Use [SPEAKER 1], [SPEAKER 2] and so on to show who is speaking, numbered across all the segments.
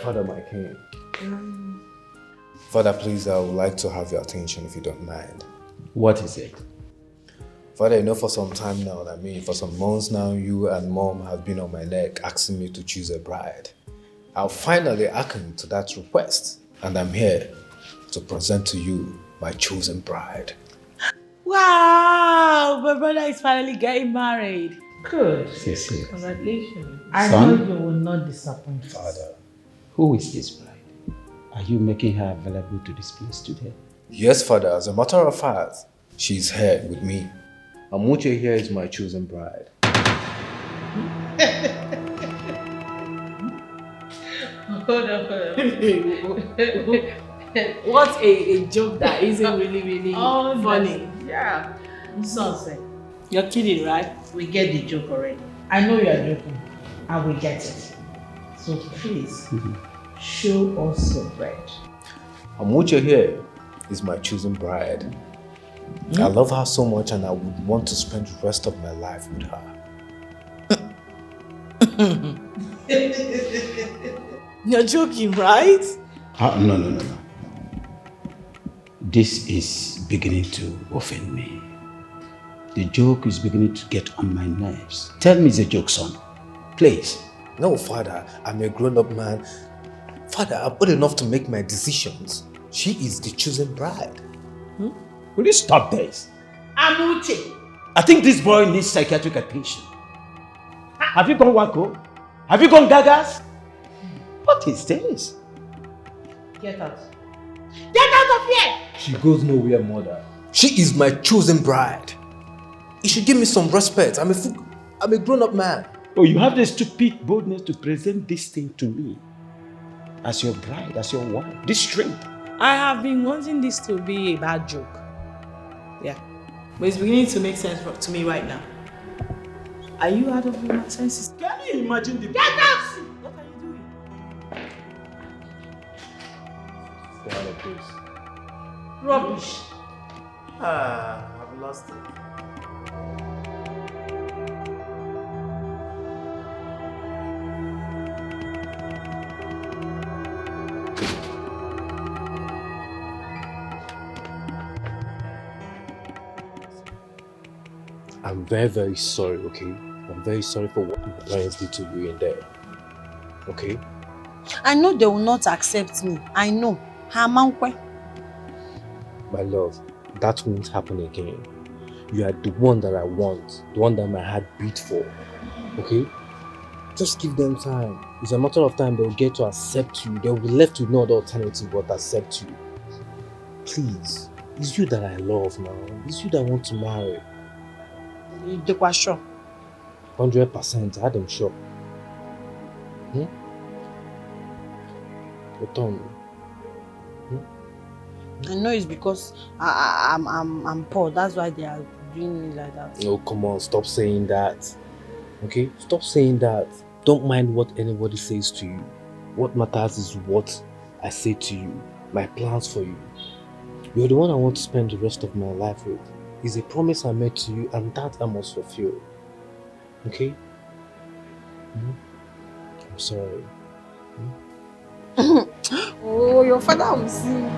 [SPEAKER 1] Father, my king. Father, please, I would like to have your attention if you don't mind.
[SPEAKER 2] What is it?
[SPEAKER 1] Father, you know, for some time now, for some months now, you and Mom have been on my neck asking me to choose a bride. I'll finally hearken to that request, and I'm here to present to you my chosen bride.
[SPEAKER 3] Wow! My brother is finally getting married.
[SPEAKER 4] Good.
[SPEAKER 2] Yes, yes.
[SPEAKER 4] Congratulations. I know you will not disappoint us.
[SPEAKER 1] Father.
[SPEAKER 2] Who is this bride? Are you making her available to this place today?
[SPEAKER 1] Yes, Father. As a matter of fact, she's here with me. Amuche here is my chosen bride.
[SPEAKER 4] Hold on.
[SPEAKER 3] What a joke that isn't really funny.
[SPEAKER 4] Yeah. Sunset.
[SPEAKER 3] You're kidding, right?
[SPEAKER 4] We get the joke already. I know you are joking, and we get it. So please, show us your bride.
[SPEAKER 1] Amuche here is my chosen bride. I love her so much and I would want to spend the rest of my life with her.
[SPEAKER 3] You're joking, right?
[SPEAKER 2] No. This is beginning to offend me. The joke is beginning to get on my nerves. Tell me it's a joke, son. Please.
[SPEAKER 1] No, Father, I'm a grown-up man. Father, I'm old enough to make my decisions. She is the chosen bride.
[SPEAKER 2] Will you stop this?
[SPEAKER 4] Amuche.
[SPEAKER 2] I think this boy needs psychiatric attention. Have you gone wacko? Have you gone gagas? What is this?
[SPEAKER 4] Get out. Get out of here!
[SPEAKER 1] She goes nowhere, mother. She is my chosen bride. You should give me some respect. I'm a grown-up man.
[SPEAKER 2] Oh, you have the stupid boldness to present this thing to me as your bride, as your wife. This string.
[SPEAKER 3] I have been wanting this to be a bad joke. Yeah. But it's beginning to make sense to me right now. Are you out of your senses?
[SPEAKER 2] Can you imagine the...
[SPEAKER 4] Get out!
[SPEAKER 3] What are you doing?
[SPEAKER 1] Stay out of this.
[SPEAKER 4] Rubbish.
[SPEAKER 1] I've lost it. I'm very, very sorry, okay? I'm very sorry for what my parents did to you in there. Okay?
[SPEAKER 5] I know they will not accept me. I know.
[SPEAKER 1] My love, that won't happen again. You are the one that I want, the one that my heart beats for. Okay? Just give them time. It's a matter of time they'll get to accept you. They'll be left with no other alternative but accept you. Please. It's you that I love now. It's you that I want to marry.
[SPEAKER 5] They were sure.
[SPEAKER 1] 100%. I had them sure. Return.
[SPEAKER 5] I know it's because I'm poor. That's why they are doing me like that.
[SPEAKER 1] Oh, come on. Stop saying that. Okay? Stop saying that. Don't mind what anybody says to you. What matters is what I say to you. My plans for you. You're the one I want to spend the rest of my life with. It's a promise I made to you and that I must fulfill. Okay? I'm sorry.
[SPEAKER 5] Oh, your father will see you.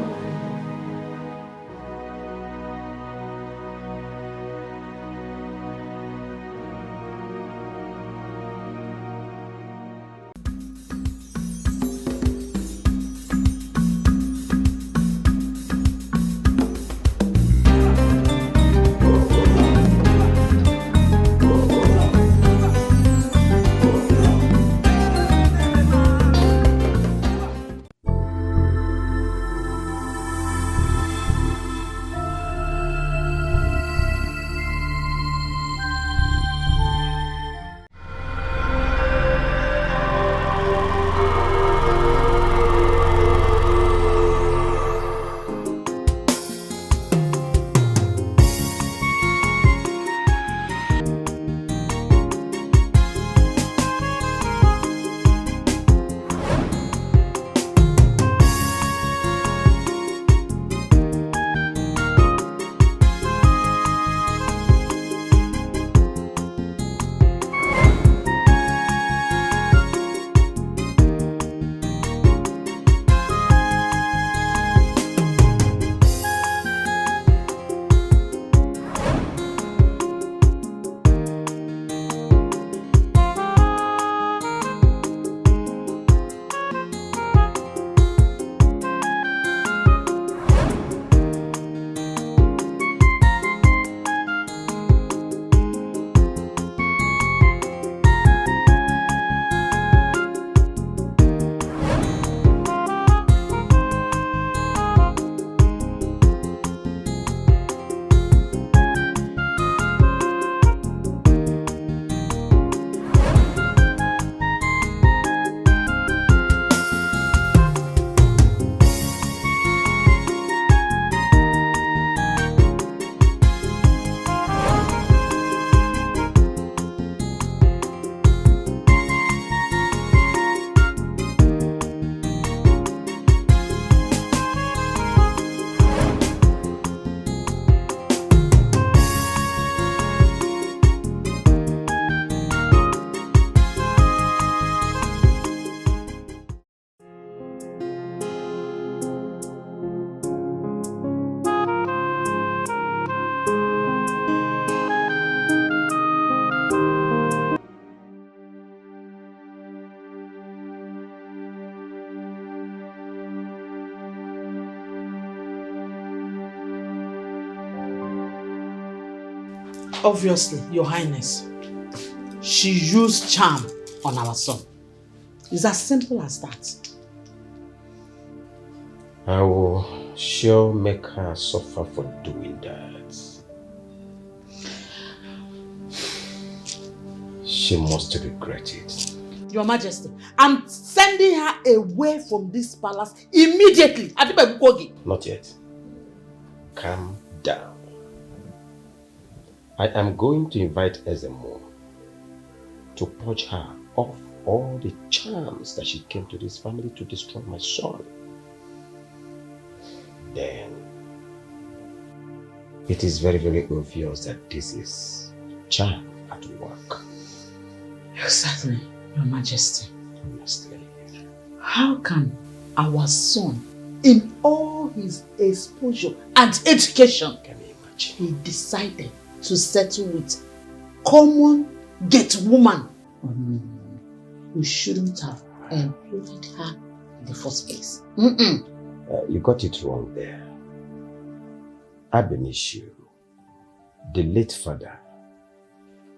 [SPEAKER 4] Obviously, Your Highness, she used charm on our son. It's as simple as that.
[SPEAKER 2] I will sure make her suffer for doing that. She must regret it.
[SPEAKER 4] Your Majesty, I'm sending her away from this palace immediately.
[SPEAKER 2] Not yet. Calm down. I am going to invite Ezemo to purge her of all the charms that she came to this family to destroy my son. Then it is very, very obvious that this is charm at work.
[SPEAKER 4] Exactly, Your Majesty.
[SPEAKER 2] Honestly.
[SPEAKER 4] How can our son, in all his exposure and education,
[SPEAKER 2] Can you imagine?
[SPEAKER 4] he decided to settle with common gate woman? Oh, no. We shouldn't have employed her in the first place.
[SPEAKER 2] You got it wrong there. Abenishu, the late father,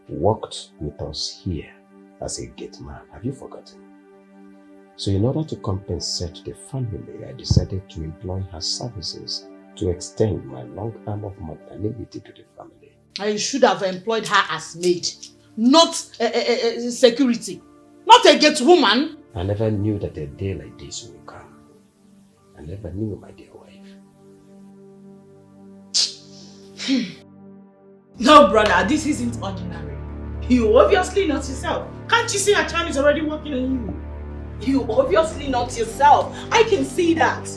[SPEAKER 2] worked with us here as a gate man. Have you forgotten? So in order to compensate the family, I decided to employ her services to extend my long arm of magnanimity to the family.
[SPEAKER 4] I should have employed her as maid, not security, not a gate woman.
[SPEAKER 2] I never knew that a day like this would come. I never knew, my dear wife.
[SPEAKER 3] No, brother, this isn't ordinary. You obviously not yourself. Can't you see her charm is already working on you? You obviously not yourself. I can see that.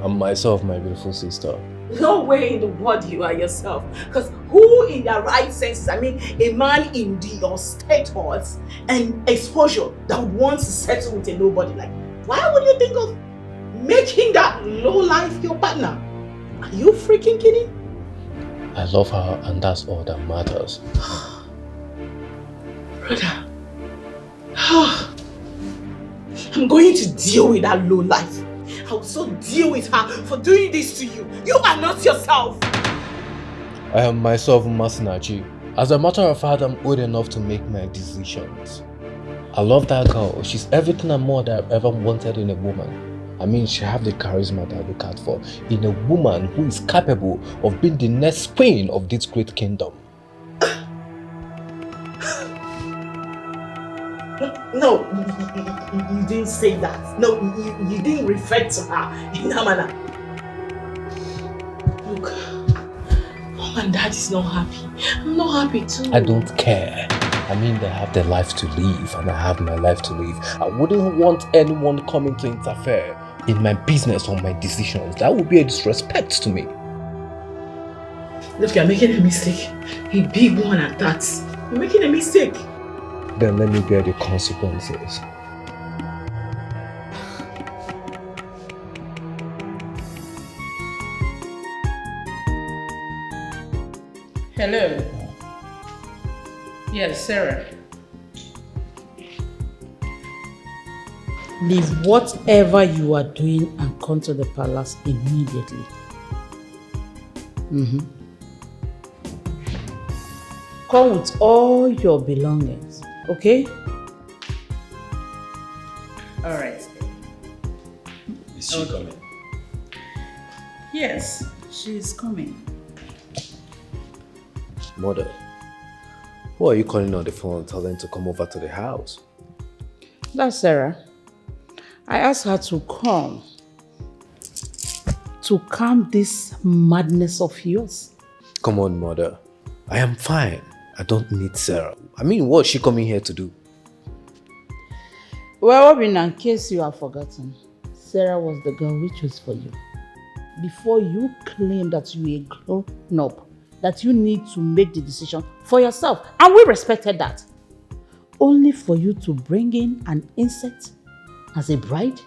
[SPEAKER 1] I'm myself, my beautiful sister.
[SPEAKER 3] No way in the world you are yourself. Because who in their right senses, I mean, a man in your status and exposure that wants to settle with a nobody, like, why would you think of making that low life your partner? Are you freaking kidding?
[SPEAKER 1] I love her and that's all that matters.
[SPEAKER 3] Brother, I'm going to deal with that low life. I will so deal with her for doing this to you. You are not yourself.
[SPEAKER 1] I am myself Masinachi. As a matter of fact, I'm old enough to make my decisions. I love that girl. She's everything and more that I've ever wanted in a woman. I mean, she have the charisma that I look out for in a woman who is capable of being the next queen of this great kingdom.
[SPEAKER 3] No, you didn't say that. No, you didn't refer to her in that manner. Look, Mom and Dad is not happy. I'm not happy too.
[SPEAKER 1] I don't care. I mean, they have their life to live and I have my life to live. I wouldn't want anyone coming to interfere in my business or my decisions. That would be a disrespect to me.
[SPEAKER 3] Look, you're making a mistake. A big one at that. You're making a mistake.
[SPEAKER 1] Then let me bear the consequences.
[SPEAKER 4] Hello. Yes, Sarah. Leave whatever you are doing and come to the palace immediately. Come with all your belongings, okay? All right.
[SPEAKER 2] Is she coming?
[SPEAKER 4] Yes, she's coming.
[SPEAKER 1] Mother, who are you calling on the phone and telling to come over to the house?
[SPEAKER 4] That's Sarah. I asked her to come to calm this madness of yours.
[SPEAKER 1] Come on, Mother. I am fine. I don't need Sarah. I mean, what's she coming here to do?
[SPEAKER 4] Well, Obina, in case you have forgotten, Sarah was the girl we chose for you. Before you claim that you are grown up, that you need to make the decision for yourself. And we respected that. Only for you to bring in an insect as a bride?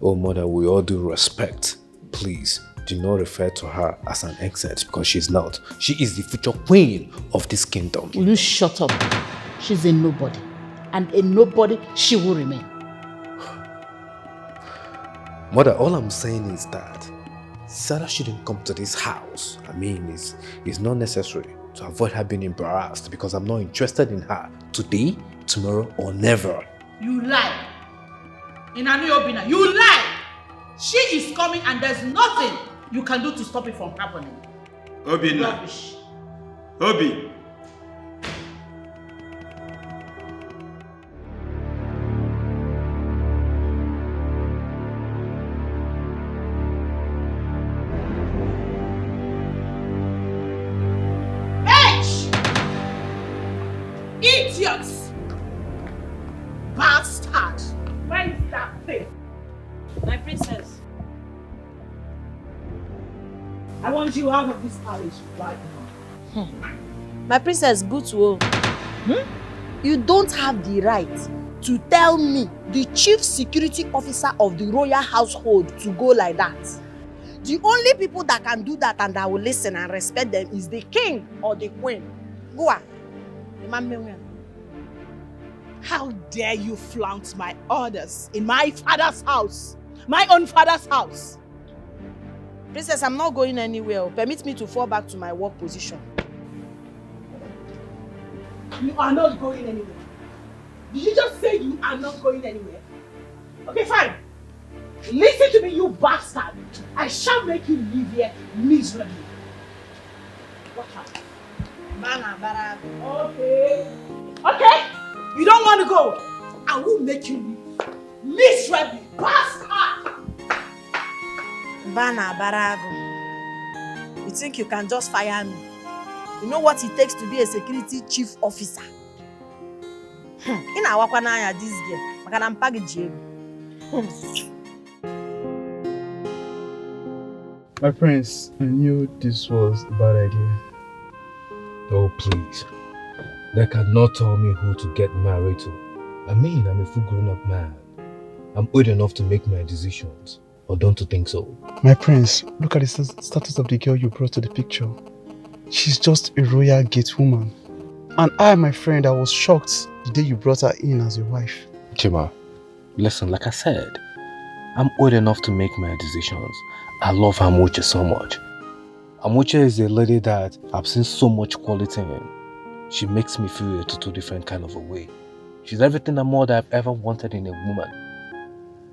[SPEAKER 1] Oh, Mother, with all due respect, please do not refer to her as an exit because she's not. She is the future queen of this kingdom.
[SPEAKER 4] Will you shut up? She's a nobody. And a nobody she will remain.
[SPEAKER 1] Mother, all I'm saying is that Sarah shouldn't come to this house. I mean, it's not necessary. to avoid her being embarrassed because I'm not interested in her today, tomorrow, or never.
[SPEAKER 4] You lie. Ini Obina, you lie. She is coming and there's nothing you can do to stop it from happening.
[SPEAKER 6] Obina.
[SPEAKER 4] Rubbish.
[SPEAKER 6] Obi.
[SPEAKER 4] Idiots! Bastard! Where is that thing?
[SPEAKER 5] My princess.
[SPEAKER 4] I want you out of this palace right now.
[SPEAKER 5] My princess, Butuo. You don't have the right to tell me, the chief security officer of the royal household, to go like that. The only people that can do that and that will listen and respect them is the king or the queen. Go on.
[SPEAKER 3] How dare you flout my orders in my father's house? My own father's house.
[SPEAKER 5] Princess, I'm not going anywhere. Permit me to fall back to my work position.
[SPEAKER 3] You are not going anywhere. Did you just say you are not going anywhere? Okay, fine. Listen to me, you bastard. I shall make you live here miserably. Watch out. Okay. Okay. You don't want to go. I will make you live miserably. Bastard.
[SPEAKER 5] Bana Barago. You think you can just fire me? You know what it takes to be a security chief officer? Ina wakwana ya this girl. Makana mpagi.
[SPEAKER 7] My friends, I knew this was a bad idea.
[SPEAKER 1] Oh, please. They cannot tell me who to get married to. I mean, I'm a full grown-up man. I'm old enough to make my decisions. Or don't you think so?
[SPEAKER 7] My prince, look at the status of the girl you brought to the picture. She's just a royal gate woman. And my friend, I was shocked the day you brought her in as your wife.
[SPEAKER 1] Chima, listen, like I said, I'm old enough to make my decisions. I love Amuche so much. Amuche is a lady that I've seen so much quality in. She makes me feel a total different kind of a way. She's everything and more that I've ever wanted in a woman.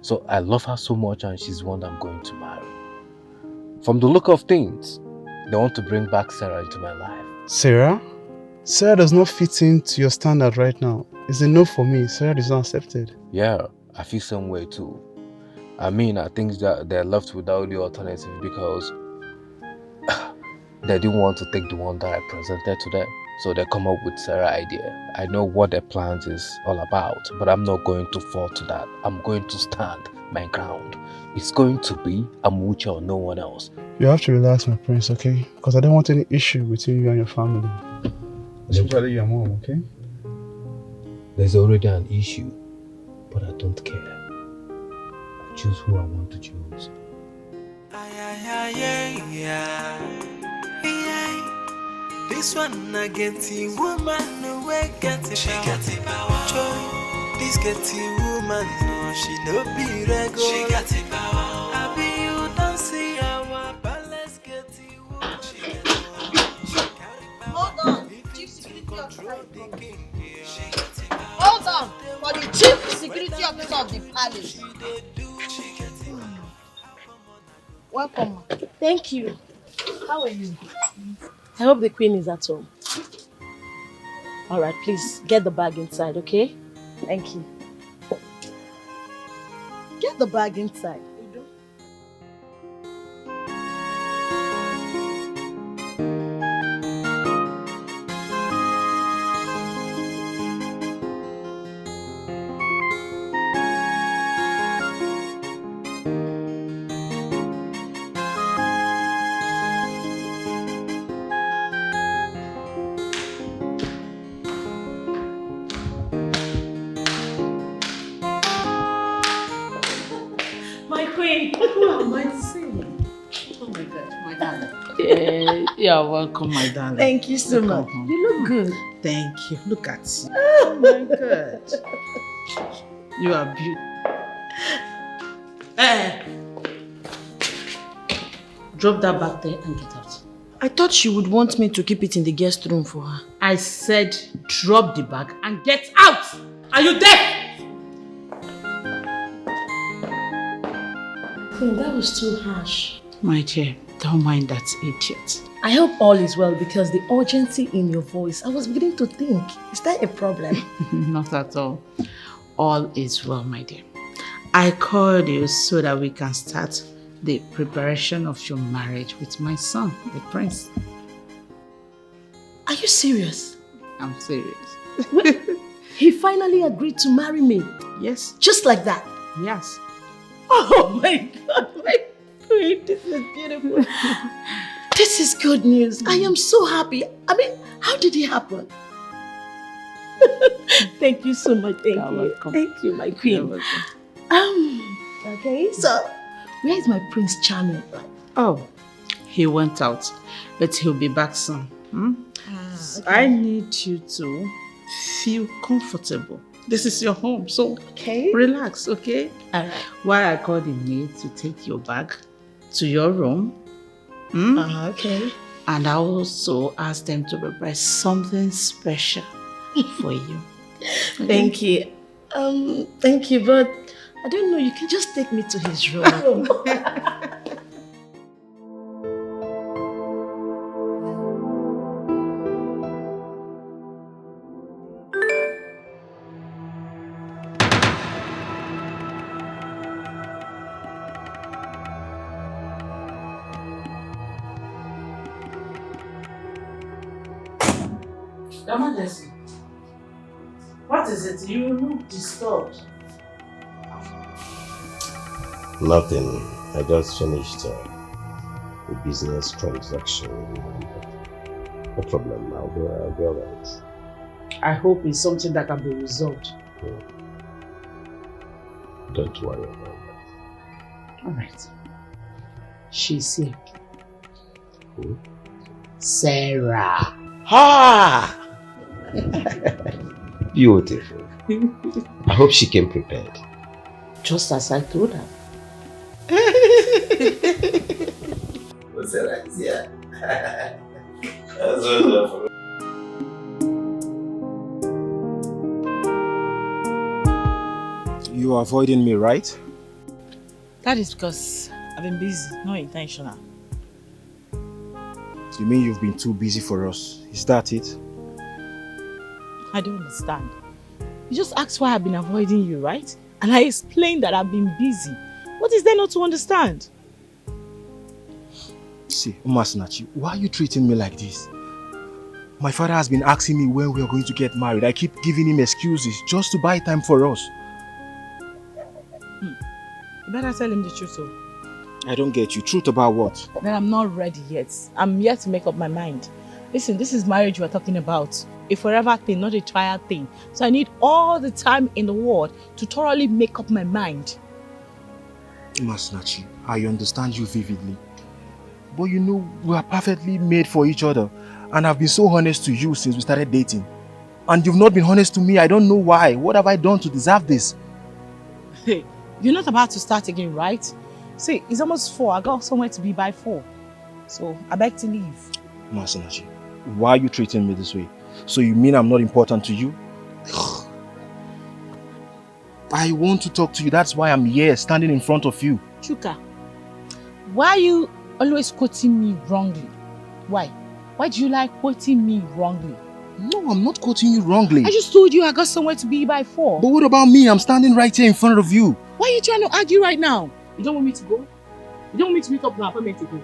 [SPEAKER 1] So I love her so much and she's one I'm going to marry. From the look of things, they want to bring back Sarah into my life.
[SPEAKER 7] Sarah? Sarah does not fit into your standard right now. It's a no for me. Sarah is not accepted.
[SPEAKER 1] Yeah, I feel some way too. I mean, I think that they're left without the alternative because they didn't want to take the one that I presented to them. So they come up with Sarah's idea. I know what their plans is all about, but I'm not going to fall to that. I'm going to stand my ground. It's going to be Amuche or no one else.
[SPEAKER 7] You have to relax, my prince, okay? Because I don't want any issue between you and your family. Especially your mom, okay?
[SPEAKER 1] There's already an issue, but I don't care. I choose who I want to choose.
[SPEAKER 8] This one I get the woman no way get it. She get it power. Joy. This get the woman no she no be regular. She get it power. I be you don't see our balance get the woman. She get it power.
[SPEAKER 5] Hold on, chief security officer. Hold on, for the chief security officer of the palace. Welcome.
[SPEAKER 3] Thank you. How are you? I hope the queen is at home. All right, please get the bag inside, okay? Thank you. Get the bag inside.
[SPEAKER 4] You're welcome, my darling.
[SPEAKER 3] Thank you so much.
[SPEAKER 4] You look good. Thank you. Look at you. Oh my God. You are beautiful. Drop that back there and get out.
[SPEAKER 3] I thought she would want me to keep it in the guest room for her.
[SPEAKER 4] I said drop the bag and get out! Are you deaf?
[SPEAKER 3] Queen, that was too harsh.
[SPEAKER 4] My dear, don't mind that idiot.
[SPEAKER 3] I hope all is well because the urgency in your voice, I was beginning to think, is there a problem?
[SPEAKER 4] Not at all. All is well, my dear. I called you so that we can start the preparation of your marriage with my son, the prince.
[SPEAKER 3] Are you serious?
[SPEAKER 4] I'm serious.
[SPEAKER 3] He finally agreed to marry me.
[SPEAKER 4] Yes.
[SPEAKER 3] Just like that.
[SPEAKER 4] Yes.
[SPEAKER 3] Oh my God, my queen, this is beautiful. This is good news. I am so happy. I mean, how did it happen? Thank you so much. Thank you.
[SPEAKER 4] Welcome.
[SPEAKER 3] Thank you, my queen. Okay, so where is my Prince Charming?
[SPEAKER 4] Oh, he went out, but he'll be back soon.
[SPEAKER 3] Okay.
[SPEAKER 4] I need you to feel comfortable. This is your home, so relax, okay?
[SPEAKER 3] All right.
[SPEAKER 4] While I call the maid to take your bag to your room.
[SPEAKER 3] Okay.
[SPEAKER 4] And I also ask them to prepare something special for you. Okay?
[SPEAKER 3] Thank you. Thank you, but I don't know, you can just take me to his room.
[SPEAKER 4] Your Majesty, what is it? You look disturbed.
[SPEAKER 2] Nothing. I just finished a business transaction. No problem. I'll be alright.
[SPEAKER 4] I hope it's something that can be resolved.
[SPEAKER 2] Don't worry about that.
[SPEAKER 4] Alright. She's here.
[SPEAKER 2] Who?
[SPEAKER 4] Sarah.
[SPEAKER 2] Ha! Beautiful. I hope she came prepared.
[SPEAKER 4] Just as I told her.
[SPEAKER 2] Sarah is here. That's wonderful.
[SPEAKER 9] You are avoiding me, right?
[SPEAKER 3] That is because I've been busy, not intentional.
[SPEAKER 9] You mean you've been too busy for us? Is that it?
[SPEAKER 3] I don't understand. You just asked why I've been avoiding you, right? And I explained that I've been busy. What is there not to understand?
[SPEAKER 9] See, Umasinachi, why are you treating me like this? My father has been asking me when we are going to get married. I keep giving him excuses just to buy time for us.
[SPEAKER 3] You better tell him the truth, so.
[SPEAKER 9] I don't get you. Truth about what?
[SPEAKER 3] Then I'm not ready yet. I'm yet to make up my mind. Listen, this is marriage we're talking about. A forever thing, not a trial thing. So I need all the time in the world to thoroughly make up my mind.
[SPEAKER 9] Umasinachi, I understand you vividly. But you know, we are perfectly made for each other. And I've been so honest to you since we started dating. And you've not been honest to me. I don't know why. What have I done to deserve this?
[SPEAKER 3] Hey, you're not about to start again, right? See, it's almost 4. I got somewhere to be by 4. So I beg to leave.
[SPEAKER 9] Umasinachi, why are you treating me this way? So you mean I'm not important to you? I want to talk to you. That's why I'm here, standing in front of you.
[SPEAKER 3] Chuka, why are you always quoting me wrongly? Why? Why do you like quoting me wrongly?
[SPEAKER 9] No, I'm not quoting you wrongly.
[SPEAKER 3] I just told you I got somewhere to be by 4.
[SPEAKER 9] But what about me? I'm standing right here in front of you.
[SPEAKER 3] Why are you trying to argue right now? You don't want me to go? You don't want me to meet up the appointment again?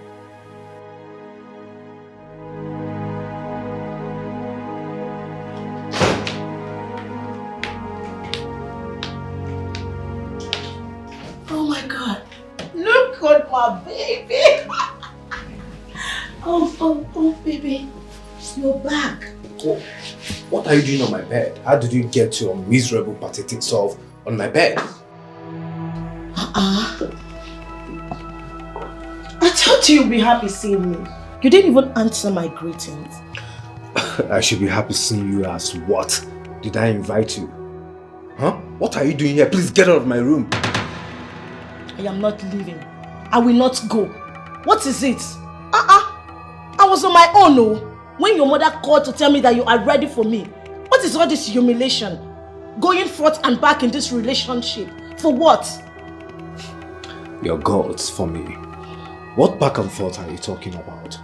[SPEAKER 3] Oh my God. Look at my baby. Oh, baby. You're back.
[SPEAKER 1] Oh, what are you doing on my bed? How did you get your miserable, pathetic self on my bed?
[SPEAKER 3] I thought you'd be happy seeing me. You didn't even answer my greetings.
[SPEAKER 1] I should be happy seeing you as what? Did I invite you? Huh? What are you doing here? Please get out of my room.
[SPEAKER 3] I am not leaving. I will not go. What is it? I was on my own, no. When your mother called to tell me that you are ready for me. What is all this humiliation? Going forth and back in this relationship. For what?
[SPEAKER 1] Your gods for me. What back and forth are you talking about?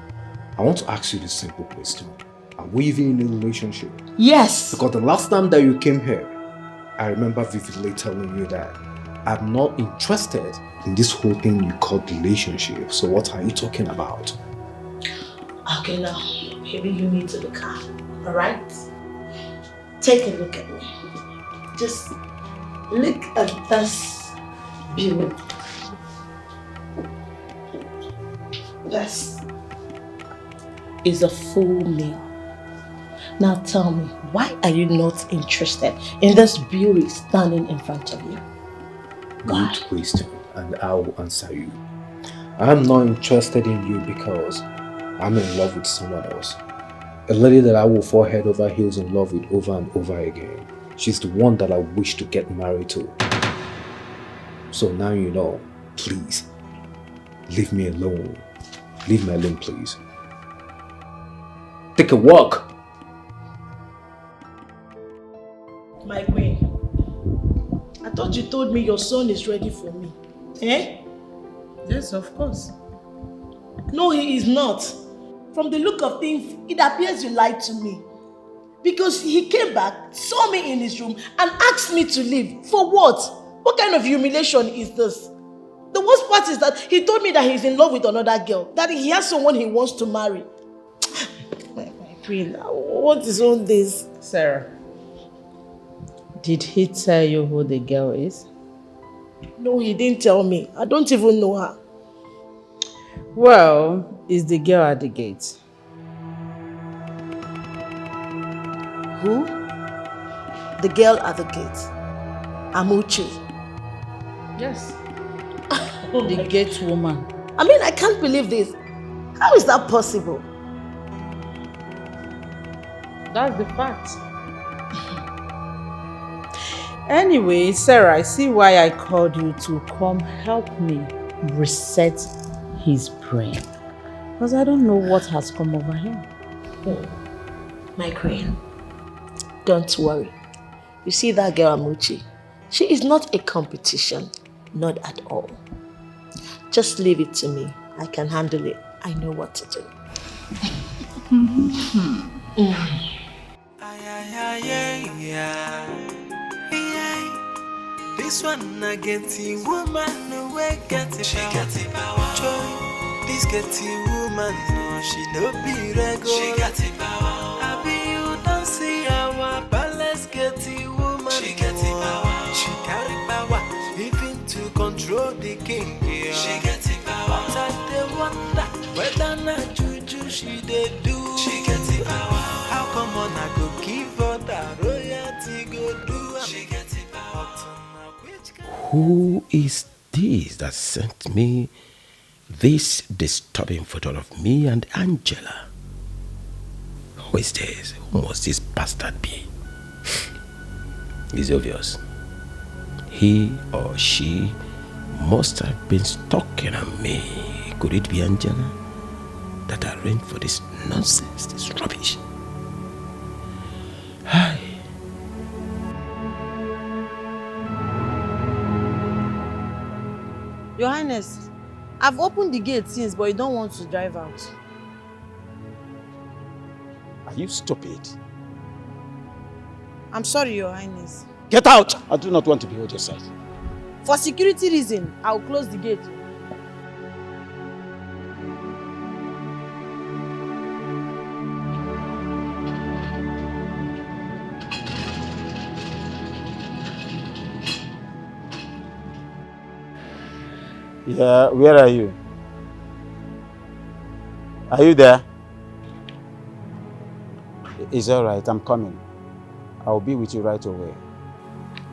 [SPEAKER 1] I want to ask you this simple question. Are we even in a relationship?
[SPEAKER 3] Yes.
[SPEAKER 1] Because the last time that you came here, I remember vividly telling you that I'm not interested in this whole thing you call relationship. So what are you talking about?
[SPEAKER 3] Okay, now, maybe you need to look up, alright? Take a look at me. Just look at this beauty. This is a full meal. Now tell me, why are you not interested in this beauty standing in front of you?
[SPEAKER 1] Good question, and I will answer you. I'm not interested in you because I'm in love with someone else. A lady that I will fall head over heels in love with over and over again. She's the one that I wish to get married to. So now you know, please, leave me alone. Leave me alone, please. Take a walk.
[SPEAKER 3] My queen, I thought you told me your son is ready for me. Eh?
[SPEAKER 4] Yes, of course.
[SPEAKER 3] No, he is not. From the look of things, it appears you lied to me. Because he came back, saw me in his room, and asked me to leave. For what? What kind of humiliation is this? The worst part is that he told me that he's in love with another girl. That he has someone he wants to marry. My queen, what is all this?
[SPEAKER 4] Sarah, did he tell you who the girl is?
[SPEAKER 3] No, he didn't tell me. I don't even know her.
[SPEAKER 4] Well, is the girl at the gate?
[SPEAKER 3] Who? The girl at the gate. Amuchi.
[SPEAKER 4] Yes. The gate woman.
[SPEAKER 3] I mean, I can't believe this. How is that possible?
[SPEAKER 4] That's the fact. Anyway, Sarah, I see why I called you to come help me reset his brain. Because I don't know what has come over him.
[SPEAKER 3] My queen, don't worry. You see that girl Amuchi? She is not a competition. Not at all. Just leave it to me. I can handle it. I know what to do.
[SPEAKER 8] This one I get the woman away get the power. Joy, this get the woman, no, she no be regular. She got the power. I be you don't see our palace get the woman. She got the power. She carry power, even to control the king. Yeah. She got the power. But I dey wonder whether na juju she dey do. She got the power. How come on I go give her that royalty go do? She got the power.
[SPEAKER 2] Who is this that sent me this disturbing photo of me and Angela? Who is this? Who must this bastard be? It's obvious. He or she must have been stalking on me. Could it be Angela that arranged for this nonsense, this rubbish? Hi.
[SPEAKER 5] Your Highness, I've opened the gate since, but you don't want to drive out.
[SPEAKER 2] Are you stupid?
[SPEAKER 5] I'm sorry, Your Highness.
[SPEAKER 2] Get out! I do not want to behold your sight.
[SPEAKER 5] For security reason, I'll close the gate.
[SPEAKER 10] Yeah, where are you? Are you there? It's all right, I'm coming. I'll be with you right away.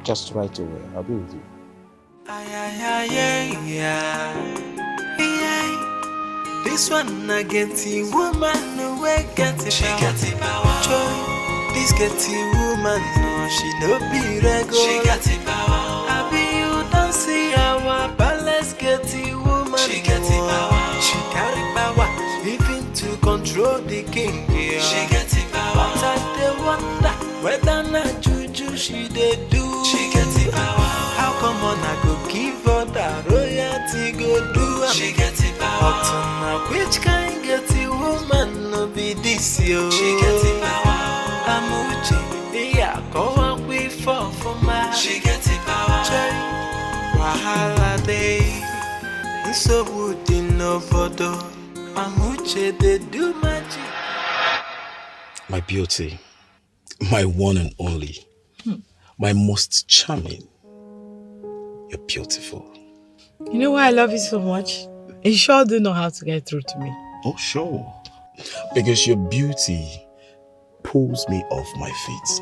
[SPEAKER 10] Just right away, I'll be with you.
[SPEAKER 8] This one I get the woman away get the power. Joy, this get the woman, no, she no be regular. She got the power. I be you don't see our palace get the woman. She got the power. She carry power, even to control the king, yeah. She gets it power. But I dey wonder whether na juju she dey do. She gets it power. How come on I go give her that royalty go do? She gets it power. But now which kind get it woman no be this yo? She gets it power. Amuchi, yeah, go on we fall for my. She gets it power. Wahala day. So would in Novodo, Amuche they do magic.
[SPEAKER 2] My beauty, my one and only, my most charming. You're beautiful.
[SPEAKER 11] You know why I love you so much? You sure do know how to get through to me.
[SPEAKER 2] Oh, sure. Because your beauty pulls me off my feet.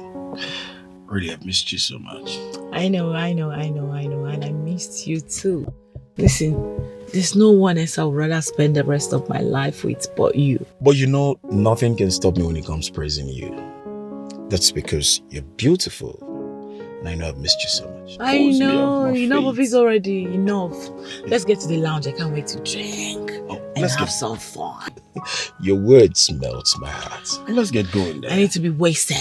[SPEAKER 2] Really, I've missed you so much.
[SPEAKER 11] I know, and I missed you too. Listen, there's no one else I would rather spend the rest of my life with but you.
[SPEAKER 2] But you know, nothing can stop me when it comes praising you. That's because you're beautiful. And I know I've missed you so much.
[SPEAKER 11] I know, enough of it already, enough. Let's get to the lounge, I can't wait to drink and have some fun.
[SPEAKER 2] Your words melt my heart. Let's get going there.
[SPEAKER 11] I need to be wasted.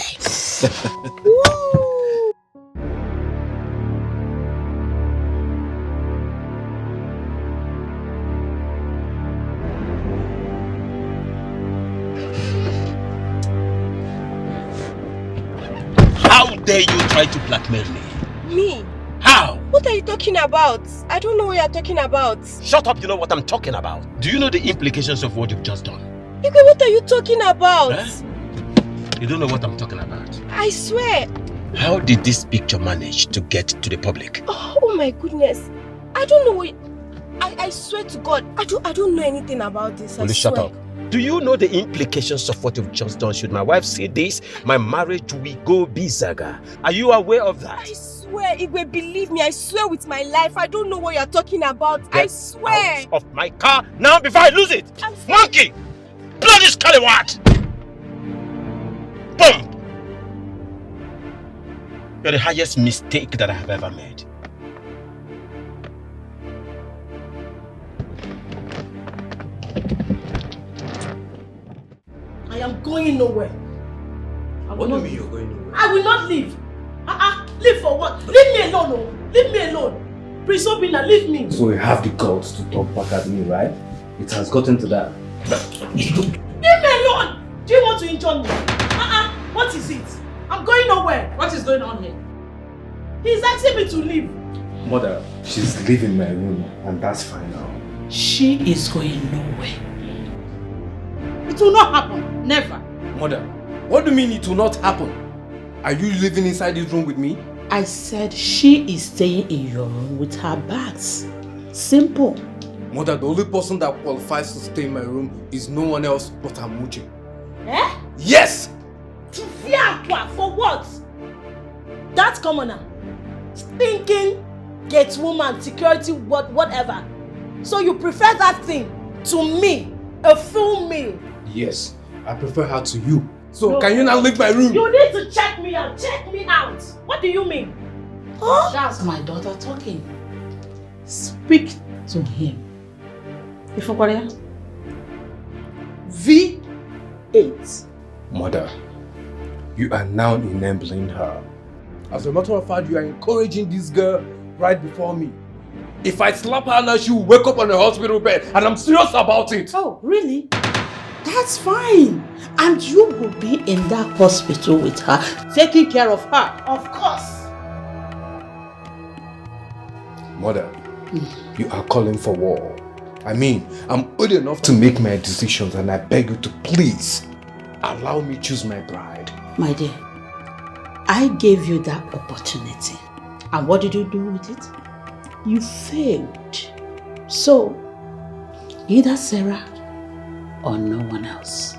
[SPEAKER 2] How dare you try to blackmail me?
[SPEAKER 5] Me?
[SPEAKER 2] How?
[SPEAKER 5] What are you talking about? I don't know what you're talking about.
[SPEAKER 2] Shut up, you know what I'm talking about. Do you know the implications of what you've just done?
[SPEAKER 5] Ike, what are you talking about?
[SPEAKER 2] You don't know what I'm talking about.
[SPEAKER 5] I swear.
[SPEAKER 2] How did this picture manage to get to the public?
[SPEAKER 5] Oh my goodness. I don't know what... I swear to God, I don't know anything about this.
[SPEAKER 2] Will you shut up? Do you know the implications of what you've just done? Should my wife see this, my marriage will go bizaga. Are you aware of that?
[SPEAKER 5] I swear, Igwe, believe me, I swear with my life, I don't know what you're talking about. I swear.
[SPEAKER 2] Out of my car now before I lose it. Monkey! Bloody scallywag! Boom! You're the highest mistake that I have ever made.
[SPEAKER 3] I am going nowhere.
[SPEAKER 1] What do you mean you're going nowhere?
[SPEAKER 3] I will not leave. Leave for what? Leave me alone, oh. Leave me alone. Prince Obina, leave me.
[SPEAKER 1] So you have the guts to talk back at me, right? It has gotten to that.
[SPEAKER 3] Leave me alone. Do you want to injure me? What is it? I'm going nowhere. What is going on here? He's asking me to leave.
[SPEAKER 1] Mother, she's leaving my room and that's fine now.
[SPEAKER 4] She is going nowhere.
[SPEAKER 3] It will not happen. Never.
[SPEAKER 1] Mother, what do you mean it will not happen? Are you living inside this room with me?
[SPEAKER 4] I said she is staying in your room with her bags. Simple.
[SPEAKER 1] Mother, the only person that qualifies to stay in my room is no one else but Amuche.
[SPEAKER 3] Eh?
[SPEAKER 1] Yes!
[SPEAKER 3] For what? That commoner. Stinking gate woman, security, whatever. So you prefer that thing to me, a full meal?
[SPEAKER 1] Yes, I prefer her to you. So
[SPEAKER 3] No.
[SPEAKER 1] can you not leave my room?
[SPEAKER 3] You need to check me out. Check me out. What do you mean?
[SPEAKER 4] Huh? That's my daughter talking. Speak to him. Ifokwaria?
[SPEAKER 3] V8.
[SPEAKER 1] Mother, you are now enabling her. As a matter of fact, you are encouraging this girl right before me. If I slap her now, she will wake up on a hospital bed, and I'm serious about it.
[SPEAKER 4] Oh, really? That's fine. And you will be in that hospital with her, taking care of her.
[SPEAKER 3] Of course.
[SPEAKER 1] Mother, you are calling for war. I mean, I'm old enough to make my decisions, and I beg you to please allow me choose my bride.
[SPEAKER 4] My dear, I gave you that opportunity. And what did you do with it? You failed. So, either Sarah or no one else.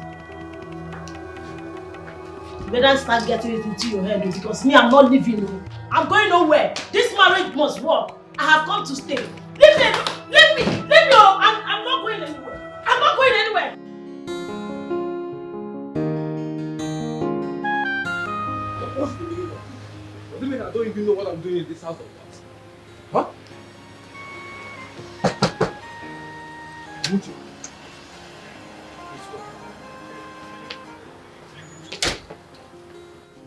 [SPEAKER 3] You better start getting it into your head because me, I'm not leaving you. I'm going nowhere. This marriage must work. I have come to stay. Leave me! Leave me! Leave me! I'm not going anywhere. I'm not going anywhere.
[SPEAKER 1] What do you mean I don't even know what I'm doing in this house of yours? Huh?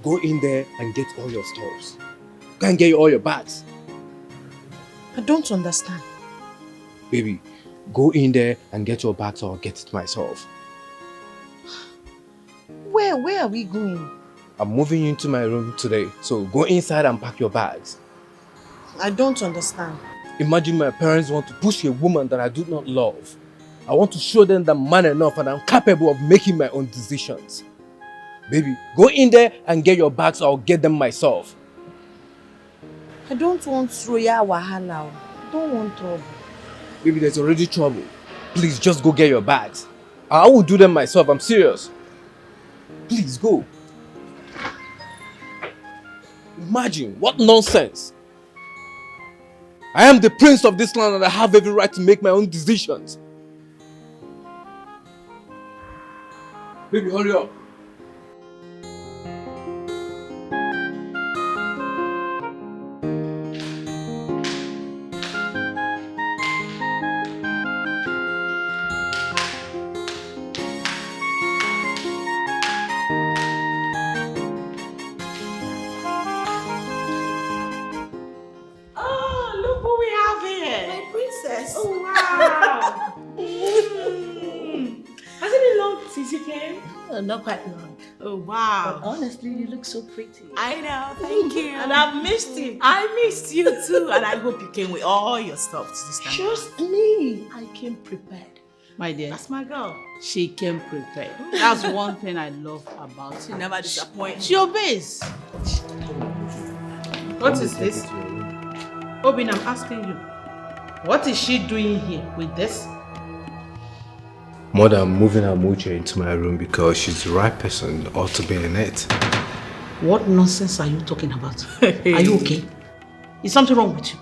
[SPEAKER 1] Go in there and get all your stuffs. Go and get all your bags.
[SPEAKER 5] I don't understand.
[SPEAKER 1] Baby, go in there and get your bags or I'll get it myself.
[SPEAKER 5] Where are we going?
[SPEAKER 1] I'm moving you into my room today, so go inside and pack your bags.
[SPEAKER 5] I don't understand.
[SPEAKER 1] Imagine my parents want to push a woman that I do not love. I want to show them that I'm man enough and I'm capable of making my own decisions. Baby, go in there and get your bags or I'll get them myself.
[SPEAKER 5] I don't want royal wahala. I don't want trouble.
[SPEAKER 1] Baby, there's already trouble. Please, just go get your bags. I will do them myself, I'm serious. Please, go. Imagine, what nonsense. I am the prince of this land and I have every right to make my own decisions. Baby, hurry up.
[SPEAKER 3] Not quite long. Oh wow.
[SPEAKER 4] But honestly, you look so pretty.
[SPEAKER 3] I know, thank you.
[SPEAKER 4] And I've missed you.
[SPEAKER 3] I missed you too. And I hope you came with all your stuff this time.
[SPEAKER 4] Trust me, I came prepared. My dear.
[SPEAKER 3] That's my girl.
[SPEAKER 4] She came prepared. That's one thing I love about her.
[SPEAKER 3] She never disappoints.
[SPEAKER 4] She obeys. What is this? Obina, I'm asking you. What is she doing here with this?
[SPEAKER 1] Mother, I'm moving her wheelchair into my room because she's the right person ought to be in it.
[SPEAKER 4] What nonsense are you talking about? Are you okay? Is something wrong with you?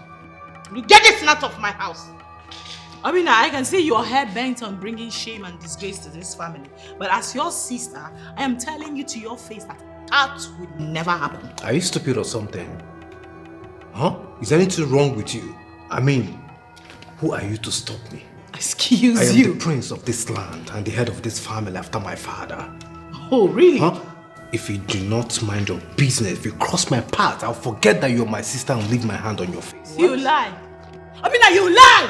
[SPEAKER 4] You get this out of my house.
[SPEAKER 3] Obina, I can see your head bent on bringing shame and disgrace to this family. But as your sister, I am telling you to your face that would never happen.
[SPEAKER 1] Are you stupid or something? Huh? Is anything wrong with you? I mean, who are you to stop me?
[SPEAKER 3] Excuse you.
[SPEAKER 1] I am the prince of this land and the head of this family after my father.
[SPEAKER 3] Oh, really?
[SPEAKER 1] Huh? If you do not mind your business, if you cross my path, I'll forget that you're my sister and leave my hand on your face.
[SPEAKER 3] You lie. Obina, you lie!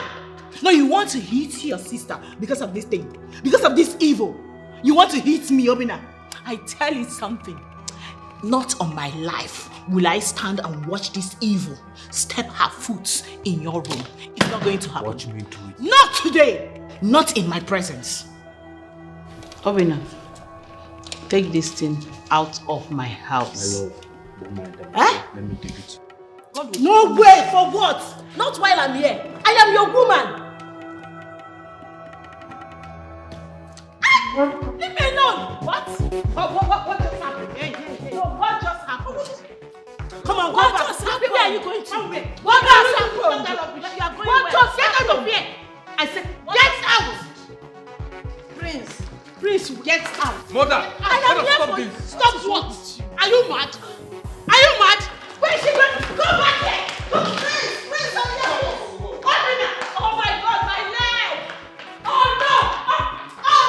[SPEAKER 3] No, you want to hit your sister because of this thing. Because of this evil. You want to hit me, Obina. I tell you something. Not on my life will I stand and watch this evil step her foot in your room. It's not going to happen.
[SPEAKER 1] Watch me do it.
[SPEAKER 3] Not today. Not in my presence.
[SPEAKER 4] Obina, take this thing out of my house.
[SPEAKER 1] I love. Don't mind them.
[SPEAKER 3] Eh?
[SPEAKER 1] Let me take it.
[SPEAKER 3] No way! For what? Not while I'm here. I am your woman. Leave me alone! What? What just happened? Hey. No, what just happened? Come on, go back. Where are you going to? What just happened? What just get out of here? I said, get out! Prince, get out.
[SPEAKER 6] Mother!
[SPEAKER 3] I am here for you. Stop what? Are you mad? Are you mad? Where is she going? Go back here! Prince, I'm here! Obina! Oh my God, my leg! Oh no! Oh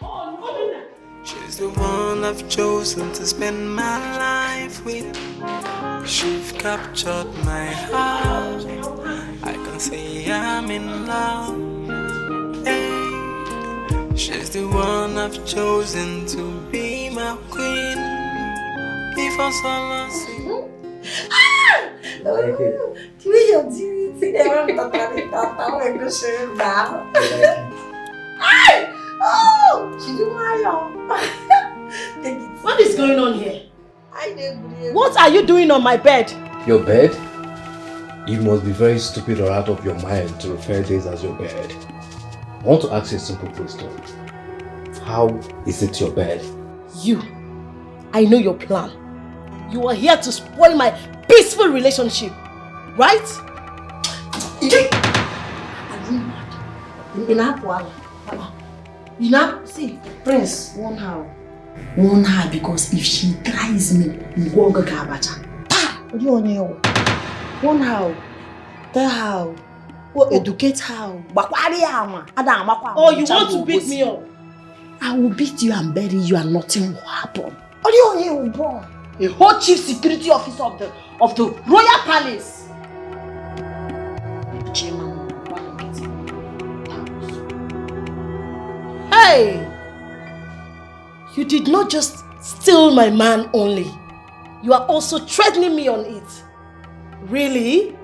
[SPEAKER 3] no! Obina!
[SPEAKER 8] She's the one I've chosen to spend my life with. She's captured my heart. I can say I'm in love. Hey. She's the one I've chosen to be my queen. If I saw
[SPEAKER 5] The way you're doing it, I'm going to share now. Oh, she's doing my
[SPEAKER 3] What is going on here?
[SPEAKER 5] What?
[SPEAKER 3] What are you doing on my bed?
[SPEAKER 1] Your bed? You must be very stupid or out of your mind to refer this as your bed. I want to ask you a simple question. How is it your bed?
[SPEAKER 3] You. I know your plan. You are here to spoil my peaceful relationship. Right?
[SPEAKER 5] You know, see, Prince, warn her because if she tries me, you won't go gabacha. What do you want to warn her. Tell her. Educate her.
[SPEAKER 3] Oh, you want to beat me up?
[SPEAKER 5] I will beat you and bury you and nothing will happen. Are you here, boy? A whole chief security officer of the royal palace. Hey! You did not just steal my man only. You are also threatening me on it. Really?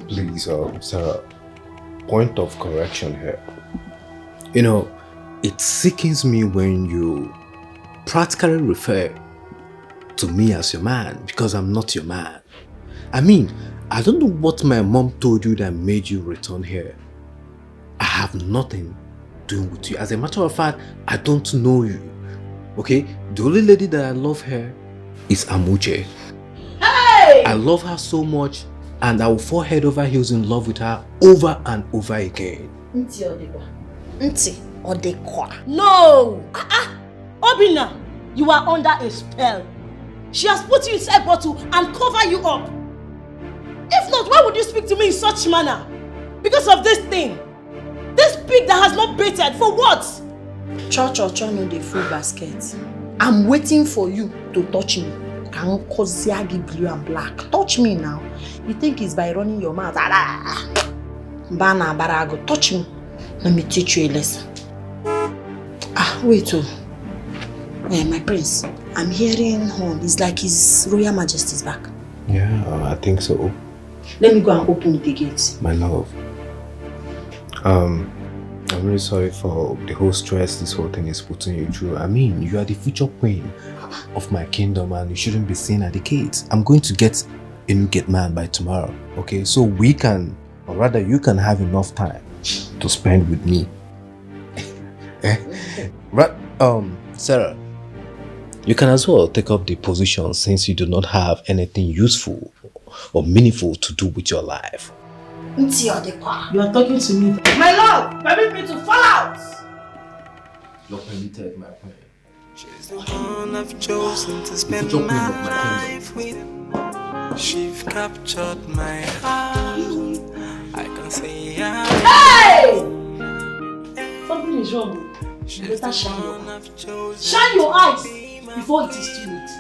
[SPEAKER 2] Please, Sarah, point of correction here.
[SPEAKER 1] You know, it sickens me when you practically refer to me as your man because I'm not your man. I mean, I don't know what my mom told you that made you return here. I have nothing doing with you. As a matter of fact, I don't know you. Okay? The only lady that I love here is Amuche.
[SPEAKER 5] Hey!
[SPEAKER 1] I love her so much and I will fall head over heels in love with her over and over again.
[SPEAKER 5] Nti Odekwa. No! Obina, you are under a spell. She has put you inside a bottle and cover you up. If not, why would you speak to me in such manner? Because of this thing. This pig that has not baited, for what? Cho no the full basket. I'm waiting for you to touch me. Blue and black. Touch me now. You think it's by running your mouth? Bana barago. Touch me. Let me teach you a lesson. Wait. My prince. I'm hearing horn. It's like His Royal Majesty's back.
[SPEAKER 2] Yeah, I think so.
[SPEAKER 5] Let me go and open the gate.
[SPEAKER 2] My love. I'm really sorry for the whole stress this whole thing is putting you through. I mean, you are the future queen of my kingdom and you shouldn't be seen at the gates. I'm going to get a new gate man by tomorrow. Okay, so we can, or rather you can have enough time to spend with me. Sarah, you can as well take up the position since you do not have anything useful or meaningful to do with your life.
[SPEAKER 5] You are talking to me. My love, permit me to fall out.
[SPEAKER 2] You're permitted, my friend.
[SPEAKER 8] She's the one I've chosen to spend my life with. She's captured my heart. I can say
[SPEAKER 5] hey! Something is wrong. You better shine your eyes. Shine your eyes before it is too late.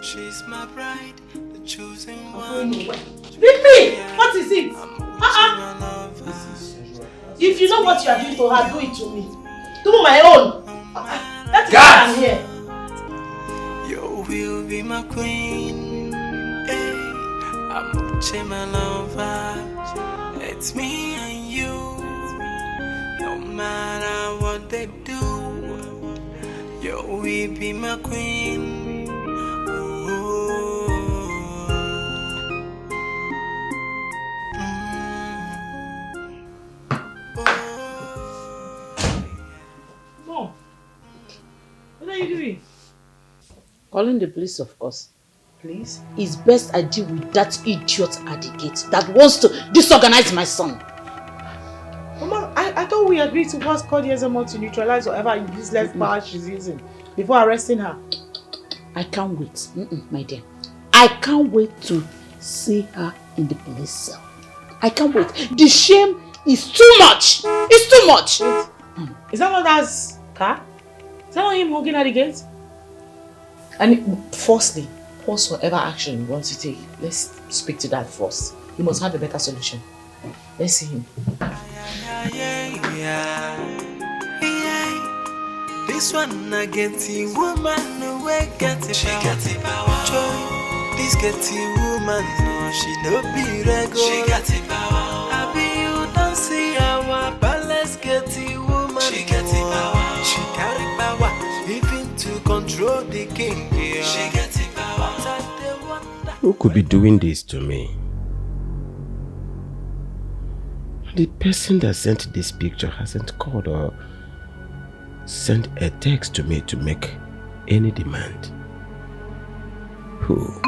[SPEAKER 8] She's my bride, the chosen one.
[SPEAKER 5] Bibi! What is it? If you know what you are doing to her, do it to me. Do my own. That's why I'm here.
[SPEAKER 8] You will be my queen. Hey, I'm my lover. It's me and you. No matter what they do, you will be my queen.
[SPEAKER 4] What are you doing?
[SPEAKER 5] Calling the police, of course. Please? It's best I deal with that idiot at the gate that wants to disorganize my son.
[SPEAKER 4] Mama, I thought we agreed to first call the SMO to neutralize whatever useless power she's using before arresting her.
[SPEAKER 5] I can't wait, my dear. I can't wait to see her in the police cell. I can't wait. The shame is too much. It's too much.
[SPEAKER 4] Is that not that's car? Is that not him honking at the gate? And firstly, pause whatever action you want to take. Let's speak to that first. You must have a better solution. Let's see him.
[SPEAKER 8] This one I get the woman away get it. She got it power. Joy. This get the woman no she no be regular. She got it power. I be you don't see our palace get the woman. She got it power. She carry power even to control the king. Yeah. She got it power.
[SPEAKER 2] Who could be doing this to me? The person that sent this picture hasn't called or sent a text to me to make any demand. Who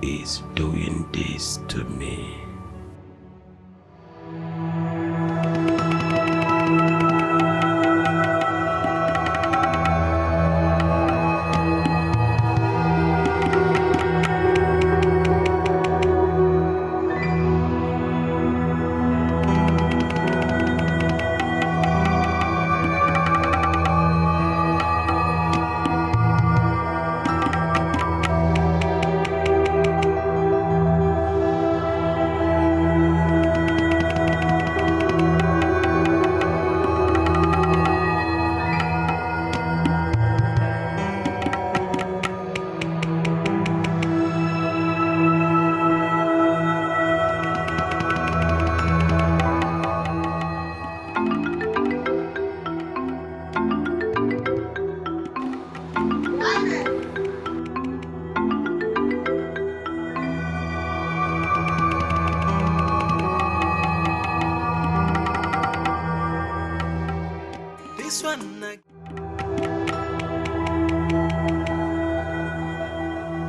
[SPEAKER 2] is doing this to me?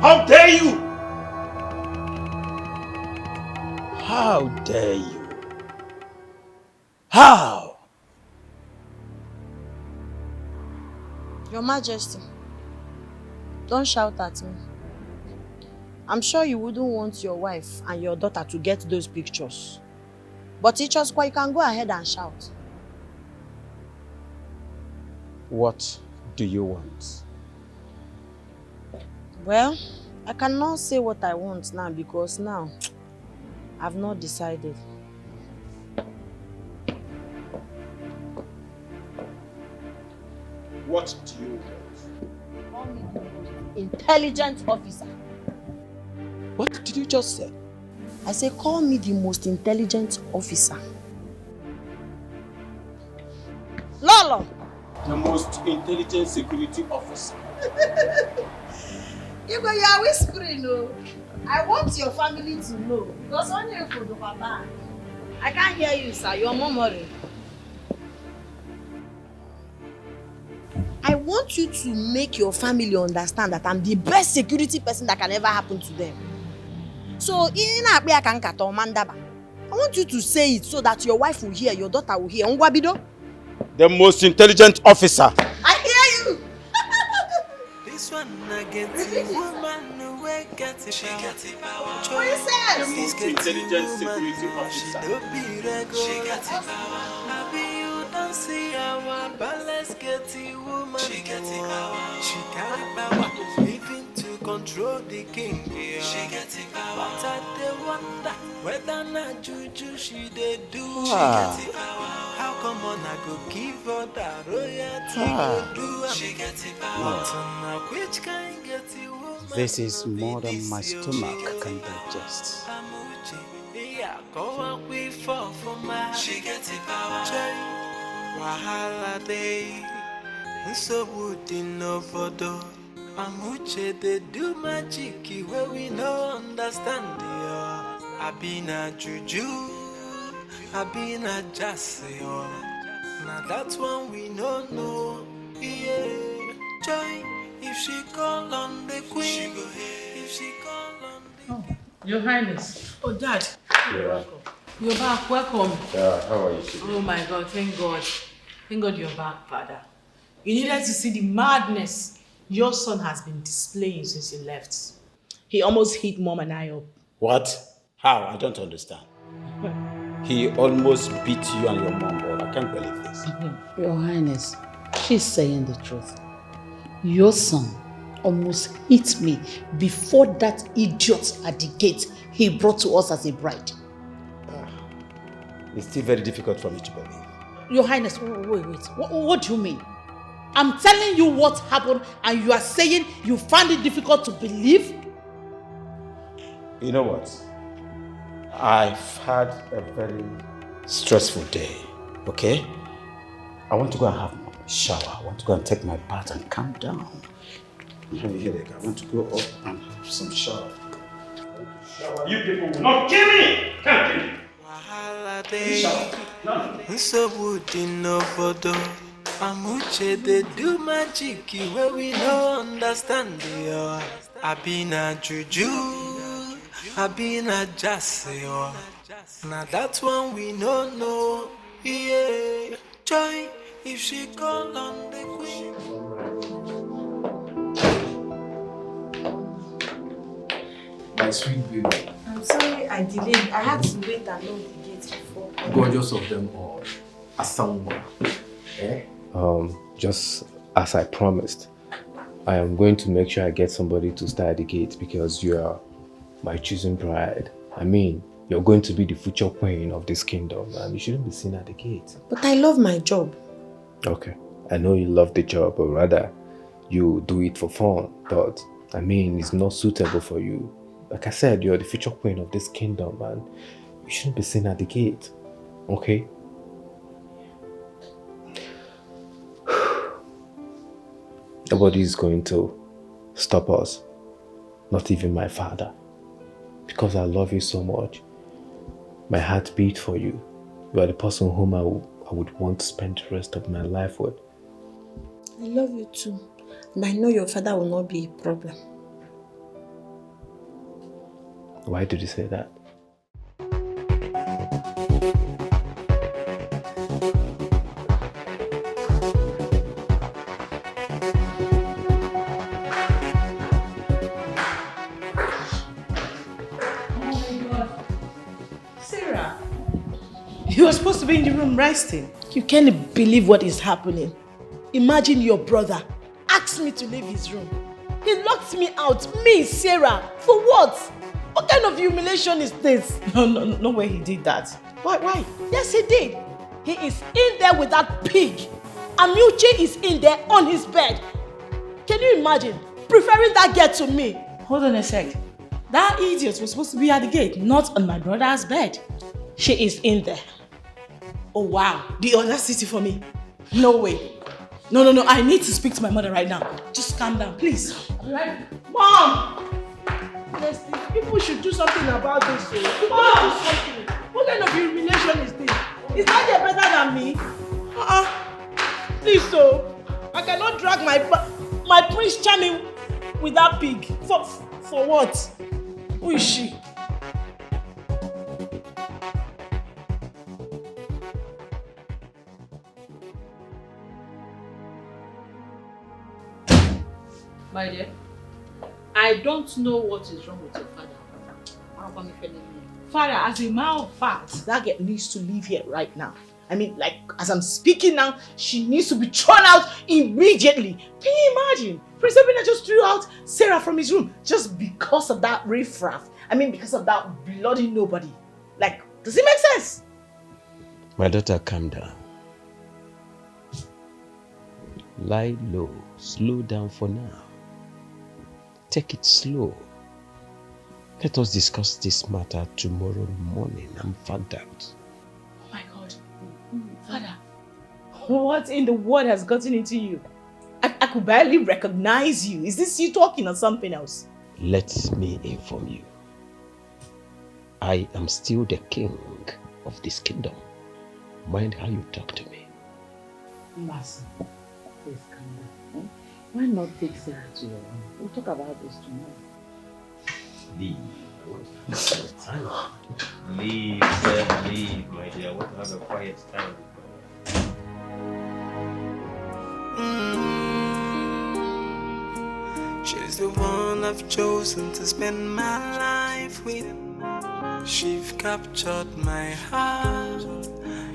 [SPEAKER 10] How dare you? How dare you? How?
[SPEAKER 5] Your Majesty, don't shout at me. I'm sure you wouldn't want your wife and your daughter to get those pictures. But you can go ahead and shout.
[SPEAKER 10] What do you want?
[SPEAKER 5] Well, I cannot say what I want now because now I've not decided.
[SPEAKER 10] What do you want?
[SPEAKER 5] Call me the most intelligent officer.
[SPEAKER 10] What did you just say?
[SPEAKER 5] I say call me the most intelligent officer. Lolo!
[SPEAKER 10] The most intelligent security officer.
[SPEAKER 5] You are whispering, no. I want your family to know. Because when you go to Papa, I can't hear you, sir. You're murmuring. I want you to make your family understand that I'm the best security person that can ever happen to them. So, I want you to say it so that your wife will hear, your daughter will hear.
[SPEAKER 10] The most intelligent officer.
[SPEAKER 5] I hear you.
[SPEAKER 8] This one I get the woman who get it. She got it power.
[SPEAKER 10] The most intelligent security officer.
[SPEAKER 8] She got it power. Happy you don't see our balance get the woman. She got it power. She got it power. Living to control the king. She got it power. But I dey wonder whether na juju she dey do. She got it power. How come on I go give her that royalty go do? She got it power. Which kind get it woman?
[SPEAKER 10] This is more than my stomach can digest.
[SPEAKER 8] Yeah, go on we fall for my. She got it power. Wahala day. So would in no photo. Amuche they do magic where we no understand ya. Abina juju, Abina jasio. Now that's one we no know. Yeah, joy. If she call on the queen, she go here. If she call on the
[SPEAKER 4] Your Highness.
[SPEAKER 3] Oh, Dad.
[SPEAKER 2] You're welcome.
[SPEAKER 3] You're back. Welcome.
[SPEAKER 2] How are you today?
[SPEAKER 3] Oh my God, thank God. Thank God you're back, Father. You needed to see the madness your son has been displaying since he left. He almost hit Mom and I up.
[SPEAKER 10] What? How? I don't understand. He almost beat you and your mom up. I can't believe this.
[SPEAKER 4] Your Highness, she's saying the truth. Your son almost hit me before that idiot at the gate he brought to us as a bride.
[SPEAKER 10] It's still very difficult for me to believe.
[SPEAKER 4] Your Highness, wait. What do you mean? I'm telling you what happened and you are saying you found it difficult to believe?
[SPEAKER 10] You know what? I've had a very stressful day, okay? I want to go and have a shower. I want to go and take my bath and calm down. I'm having a headache. I want to go up and have some shower.
[SPEAKER 6] You people will not kill me! Can't kill me!
[SPEAKER 8] So would in no photo. Amuche they do magic where we no understand ya. Abina juju, Abina jasio. Now that's one we no know. Yeah, joy if she call on the queen.
[SPEAKER 1] My sweet baby.
[SPEAKER 5] I'm sorry I delayed. I had to wait and lock the gate before.
[SPEAKER 1] Gorgeous of them all. Asauma. Just as I promised, I am going to make sure I get somebody to stay at the gate because you are my chosen bride. I mean, you're going to be the future queen of this kingdom and you shouldn't be seen at the gate.
[SPEAKER 5] But I love my job.
[SPEAKER 1] Okay, I know you love the job, but rather you do it for fun. But I mean, it's not suitable for you. Like I said, you're the future queen of this kingdom and you shouldn't be seen at the gate. Okay? Nobody is going to stop us. Not even my father. Because I love you so much. My heart beats for you. You are the person whom I would want to spend the rest of my life with.
[SPEAKER 5] I love you too. And I know your father will not be a problem.
[SPEAKER 9] Why did you say that?
[SPEAKER 3] Sarah, you were supposed to be in the room resting. You can't believe what is happening. Imagine your brother asked me to leave his room. He locked me out, me, Sarah, for what? What kind of humiliation is this? No way he did that. Why? Yes, he did. He is in there with that pig. Amuche is in there on his bed. Can you imagine? Preferring that girl to me.
[SPEAKER 4] Hold on a sec. That idiot was supposed to be at the gate, not on my brother's bed.
[SPEAKER 3] She is in there. Oh wow, the audacity for me. No way. No, I need to speak to my mother right now. Just calm down, please.
[SPEAKER 4] Right.
[SPEAKER 3] Mom! People should do something about this. Mom! What kind of humiliation is this? Is that girl better than me? Please, so I cannot drag my Prince Charming with that pig. For what? Who is she?
[SPEAKER 4] My dear, I don't know what is wrong with your father.
[SPEAKER 3] Father, as a matter of fact, that girl needs to leave here right now. I mean, like, as I'm speaking now, she needs to be thrown out immediately. Can you imagine? Prince Obina just threw out Sarah from his room just because of that riffraff. I mean, because of that bloody nobody. Like, does it make sense?
[SPEAKER 2] My daughter, calm down. Lie low, slow down for now. Take it slow. Let us discuss this matter tomorrow morning. I'm fagged out.
[SPEAKER 3] Oh my God. Father, what in the world has gotten into you? I could barely recognize you. Is this you talking or something else?
[SPEAKER 2] Let me inform you. I am still the king of this kingdom. Mind how you talk to me.
[SPEAKER 4] Master, please calm down. Why not take Sarah to your room? We'll talk about this tomorrow.
[SPEAKER 10] Leave. Leave, my dear. I want to have a quiet time.
[SPEAKER 8] She's the one I've chosen to spend my life with. She's captured my heart.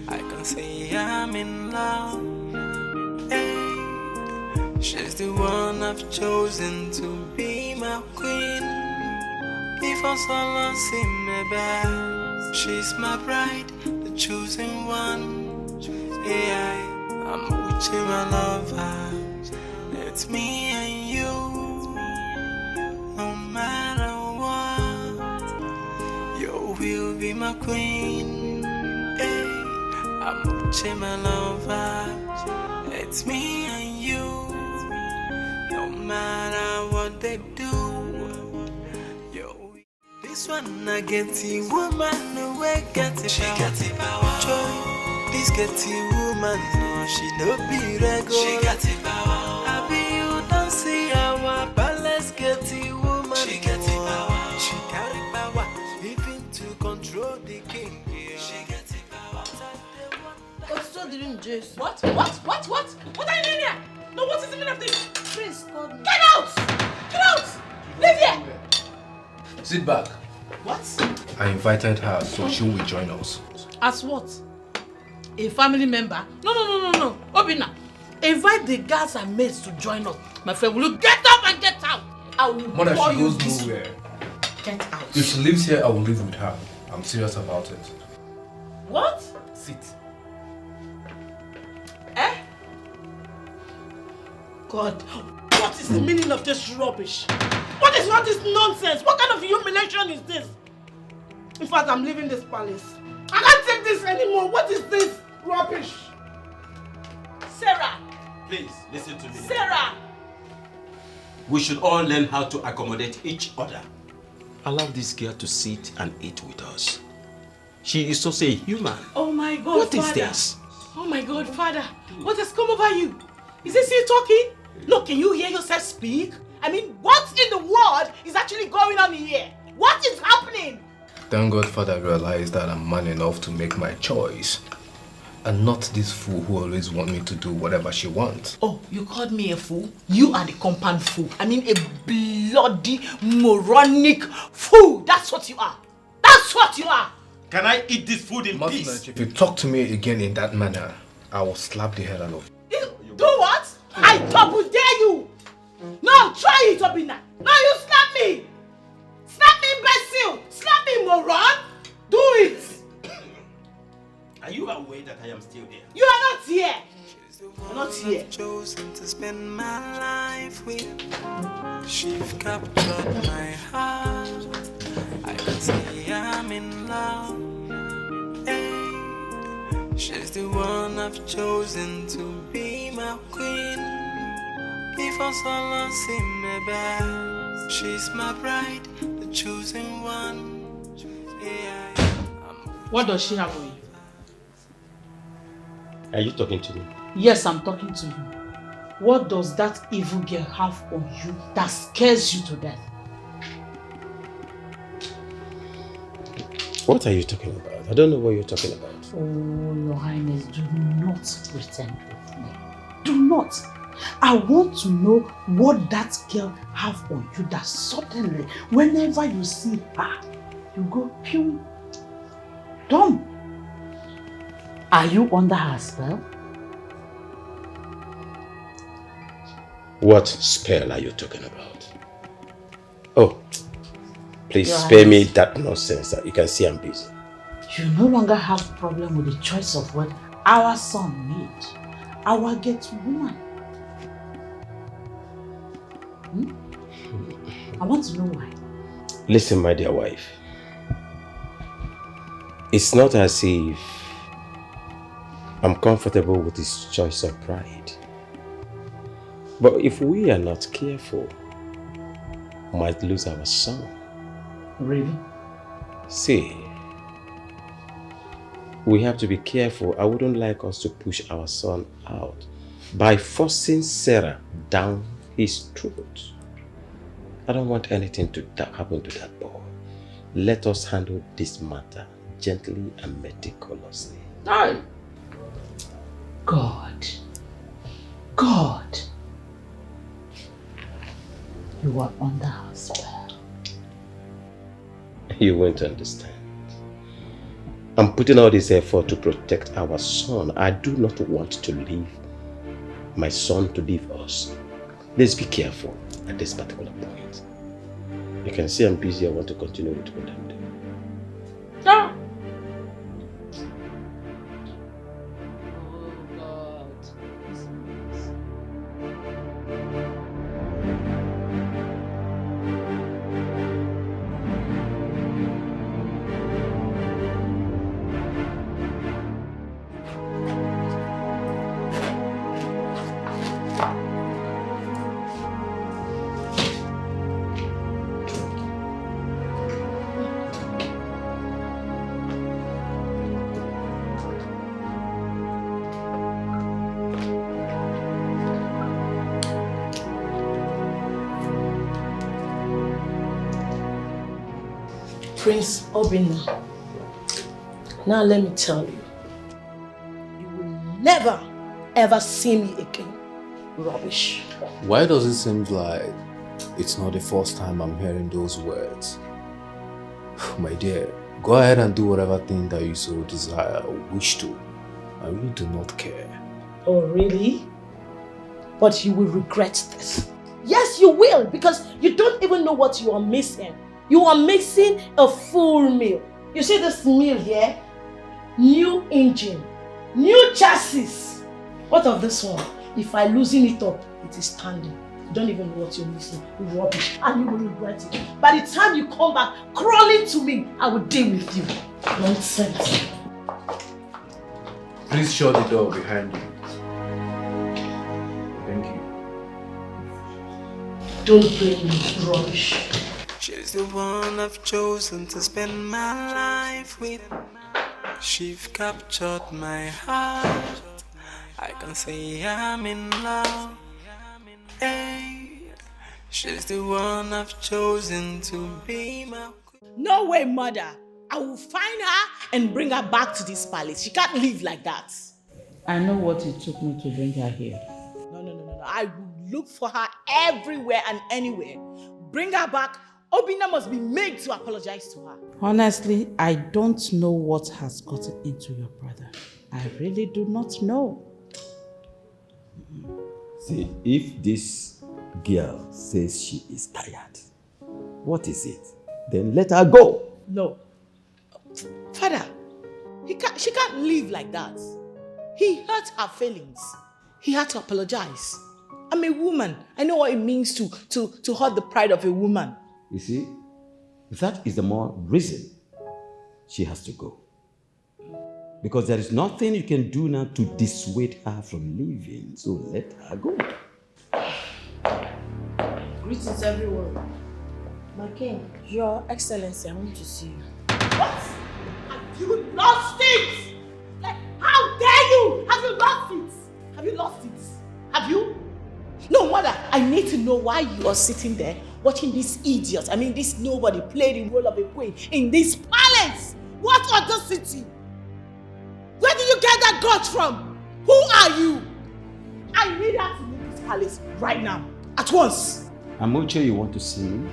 [SPEAKER 8] I can say I'm in love. Hey. She's the one I've chosen to be my queen. Before someone see me back, she's my bride, the chosen one. Yeah, I'm with you, my lover. It's me and you. No matter what, you will be my queen. Hey, I'm with you, my lover. It's me and you. No matter what they do. This one I get the woman away get it. She got the power. Joy. This get the woman no she no be regular. She got the power. I be you don't see our palace get the woman. She got the power. She got the power. Even to control the king. Yeah. She got the power.
[SPEAKER 3] What's so doing, Jace? What? What are you doing here? No, what is the meaning of this?
[SPEAKER 5] Prince called me.
[SPEAKER 3] Get out! Get out! Leave here!
[SPEAKER 9] Sit back.
[SPEAKER 3] What?
[SPEAKER 9] I invited her, so she will join us.
[SPEAKER 4] As what? A family member? No. Obina, invite the guards and maids to join us. My friend, will you get up and get out? I will
[SPEAKER 9] Mother,
[SPEAKER 4] call
[SPEAKER 9] she
[SPEAKER 4] you
[SPEAKER 9] goes
[SPEAKER 4] this.
[SPEAKER 9] nowhere.
[SPEAKER 3] Get out.
[SPEAKER 9] If she lives here, I will live with her. I'm serious about it.
[SPEAKER 3] What?
[SPEAKER 9] Sit.
[SPEAKER 3] Eh? God, what is the meaning of this rubbish? What is all this nonsense? What kind of humiliation is this? In fact, I'm leaving this palace. I can't take this anymore. What is this rubbish? Sarah!
[SPEAKER 10] Please, listen to me.
[SPEAKER 3] Sarah!
[SPEAKER 10] We should all learn how to accommodate each other. Allow this girl to sit and eat with us. She is also a human.
[SPEAKER 3] Oh my God,
[SPEAKER 10] What is
[SPEAKER 3] Father.
[SPEAKER 10] this?
[SPEAKER 3] Oh my God, Father. What has come over you? Is this you talking? No, can you hear yourself speak? I mean, what in the world is actually going on here? What is happening?
[SPEAKER 12] Thank God Father realized that I'm man enough to make my choice. And not this fool who always want me to do whatever she wants.
[SPEAKER 3] Oh, you called me a fool? You are the compound fool. I mean a bloody, moronic fool. That's what you are. That's what you are.
[SPEAKER 6] Can I eat this food in
[SPEAKER 12] Master,
[SPEAKER 6] peace?
[SPEAKER 12] if you talk to me again in that manner, I will slap the hell out of you.
[SPEAKER 3] Do what? I double dare you. No, try it, Obina. No, you slap me. Slap me, imbecile. Slap me, moron. Do it.
[SPEAKER 6] Are you aware that I am still there?
[SPEAKER 3] You are not here. You're not here.
[SPEAKER 8] Chosen to spend my life with. She's captured my heart. I can say I'm in love. Hey, she's the one I've chosen to be my queen. If I saw see me back, she's my bride, the chosen one. Yeah,
[SPEAKER 4] What does she have on you?
[SPEAKER 2] Are you talking to me?
[SPEAKER 4] Yes, I'm talking to you. What does that evil girl have on you that scares you to death?
[SPEAKER 2] What are you talking about? I don't know what you're talking about.
[SPEAKER 4] Oh, Your Highness, do not pretend with me. Do not. I want to know what that girl have on you that suddenly, whenever you see her, you go pew. Dumb. Are you under her spell?
[SPEAKER 2] What spell are you talking about? Oh, please
[SPEAKER 4] Your
[SPEAKER 2] spare me
[SPEAKER 4] Highness.
[SPEAKER 2] that nonsense. You can see I'm busy.
[SPEAKER 4] You no longer have problem with the choice of what our son made. Our get woman. I want to know why.
[SPEAKER 2] Listen, my dear wife. It's not as if I'm comfortable with his choice of pride. But if we are not careful, we might lose our son.
[SPEAKER 4] Really?
[SPEAKER 2] See, we have to be careful. I wouldn't like us to push our son out by forcing Sarah down his throat. I don't want anything to happen to that boy. Let us handle this matter gently and meticulously.
[SPEAKER 4] No. God. God. You are under her spell.
[SPEAKER 2] You won't understand. I'm putting all this effort to protect our son. I do not want to leave my son to leave us. Let's be careful at this particular point. You can see I'm busy. I want to continue with what I'm doing.
[SPEAKER 4] No.
[SPEAKER 3] Prince Obina, now let me tell you, you will never ever see me again. Rubbish.
[SPEAKER 12] Why does it seem like it's not the first time I'm hearing those words? My dear, go ahead and do whatever thing that you so desire or wish to. I really do not care.
[SPEAKER 3] Oh, really? But you will regret this. Yes, you will, because you don't even know what you are missing. You are missing a full meal. You see this meal here? New engine, new chassis. What of this one? If I loosen it up, it is standing. You don't even know what you're missing. Rubbish. And you will regret it. By the time you come back crawling to me, I will deal with you. Nonsense.
[SPEAKER 12] Please shut the door behind you. Thank you.
[SPEAKER 3] Don't blame me. Rubbish.
[SPEAKER 8] she's the one I've chosen to spend my life with. She's captured my heart. I can say I'm in love. Hey, she's the one I've chosen to be my
[SPEAKER 3] No way, mother. I will find her and bring her back to this palace. She can't live like that.
[SPEAKER 4] I know what it took me to bring her here.
[SPEAKER 3] No. I will look for her everywhere and anywhere. Bring her back. Obina must be made to apologize to her.
[SPEAKER 4] Honestly, I don't know what has gotten into your brother. I really do not know.
[SPEAKER 2] See, if this girl says she is tired, what is it? Then let her go.
[SPEAKER 3] No. Father, she can't live like that. He hurt her feelings. He had to apologize. I'm a woman. I know what it means to hurt the pride of a woman.
[SPEAKER 2] You see, that is the more reason she has to go. Because there is nothing you can do now to dissuade her from leaving. So let her go.
[SPEAKER 5] Greetings, everyone. My king, Your Excellency, I want to see you.
[SPEAKER 3] What? Have you lost it? Like, how dare you? Have you lost it? Have you lost it? Have you? No, mother, I need to know why you are sitting there watching this idiot, this nobody play the role of a queen in this palace. What audacity? Where did you get that guts from? Who are you? I need her to leave this palace right now, at once.
[SPEAKER 2] Amuche, you want to see me?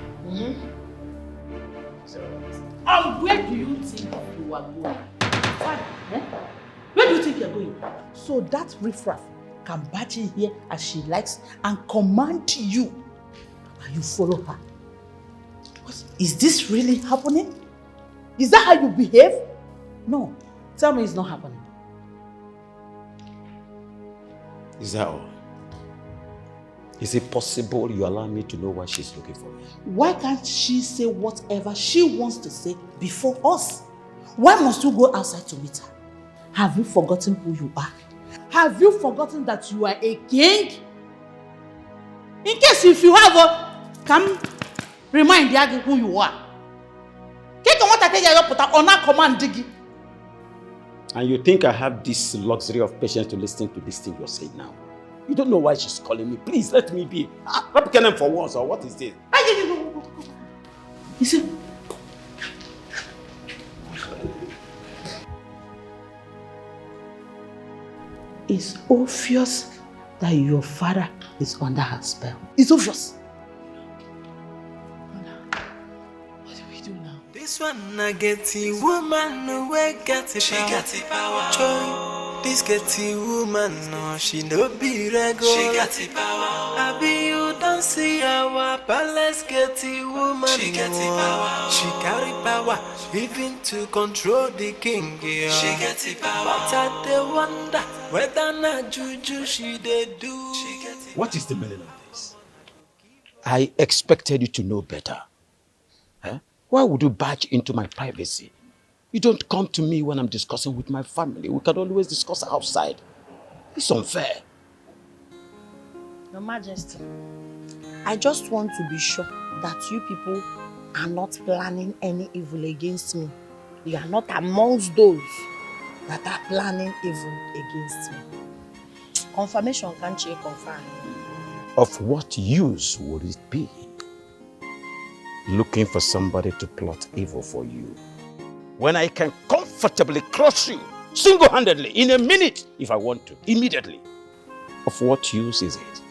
[SPEAKER 4] Where do you think you are going? Father, where do you think you are going? So that riffraff can barge in here as she likes and command you, and you follow her. Is this really happening? Is that how you behave? No. Tell me it's not happening.
[SPEAKER 2] Is that all? Is it possible you allow me to know why she's looking for me?
[SPEAKER 4] Why can't she say whatever she wants to say before us? Why must you go outside to meet her? Have you forgotten who you are? Have you forgotten that you are a king? In case if you have come remind Yagi who you are.
[SPEAKER 2] And you think I have this luxury of patience to listen to this thing you're saying now? You don't know why she's calling me. Please, let me be. Bcame for once, or what is this?
[SPEAKER 4] You see? It's obvious that your father is under her spell. It's obvious.
[SPEAKER 3] What do we do now?
[SPEAKER 8] This one I get the woman no way get the power. She got the power. Joy, this get the woman no she no be regular. She got the power. I be you don't see our palace get the woman. She got the power. She carry power even to control the king. Yeah. She got the power. But I dey wonder whether na juju she dey do.
[SPEAKER 2] What is the meaning of this? I expected you to know better. Huh? Why would you barge into my privacy? You don't come to me when I'm discussing with my family. We can always discuss outside. It's unfair.
[SPEAKER 5] Your Majesty, I just want to be sure that you people are not planning any evil against me. You are not amongst those that are planning evil against me. Confirmation can't you confirm?
[SPEAKER 2] Of what use would it be? Looking for somebody to plot evil for you, when I can comfortably crush you single-handedly in a minute if I want to, immediately. Of what use is it?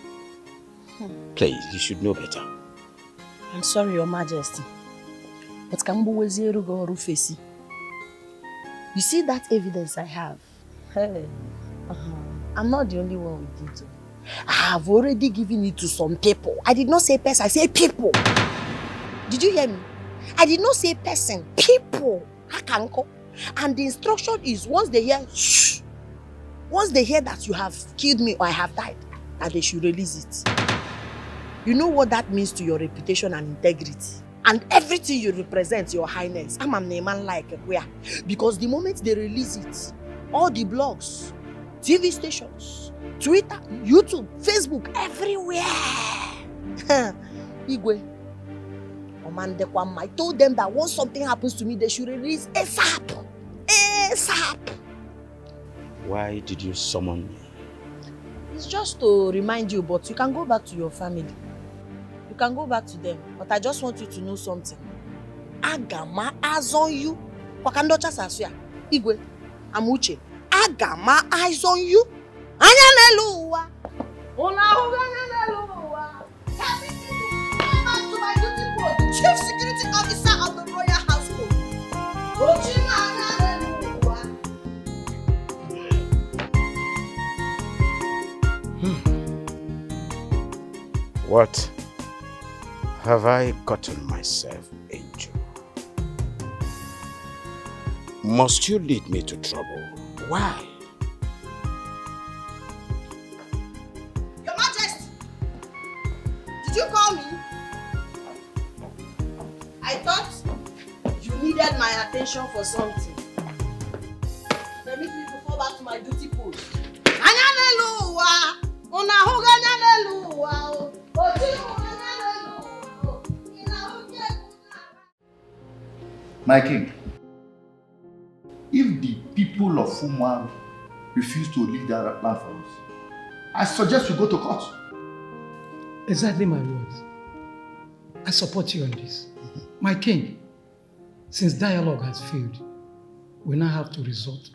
[SPEAKER 2] Please, you should know better.
[SPEAKER 5] I'm sorry, Your Majesty, but you see that evidence I have? Hey, I'm not the only one with it. I have already given it to some people. I did not say person, I say people. Did you hear me? I did not say person, people. And the instruction is once they hear, shh, once they hear that you have killed me or I have died, that they should release it. You know what that means to your reputation and integrity and everything you represent, Your Highness. I'm a man like where, because the moment they release it, all the blogs, TV stations, Twitter, YouTube, Facebook, everywhere. Igwe. I told them that once something happens to me, they should release ASAP. ASAP.
[SPEAKER 2] Why did you summon me?
[SPEAKER 5] It's just to remind you, but you can go back to your family. You can go back to them. But I just want you to know something. Aga m eyes on you. Wakandocha sasua. Igwe, Amuche. Aga m eyes on you. Anya n'elu ụwa. Una hụga anya n'elu ụwa. To my duty post, the Chief Security Officer of the Royal Household. Ochima anya n'elu ụwa.
[SPEAKER 2] What have I gotten myself into? Must you lead me to trouble? Why?
[SPEAKER 5] Your Majesty, did you call me? I thought you needed my attention for something. Let me quickly fall back to my duty post. Anya n'elu ụwa, una hụga anya n'elu ụwa.
[SPEAKER 13] My king, if the people of Fuma refuse to leave their land for us, I suggest we go to court.
[SPEAKER 14] Exactly my words. I support you on this. My king, since dialogue has failed, we now have to resort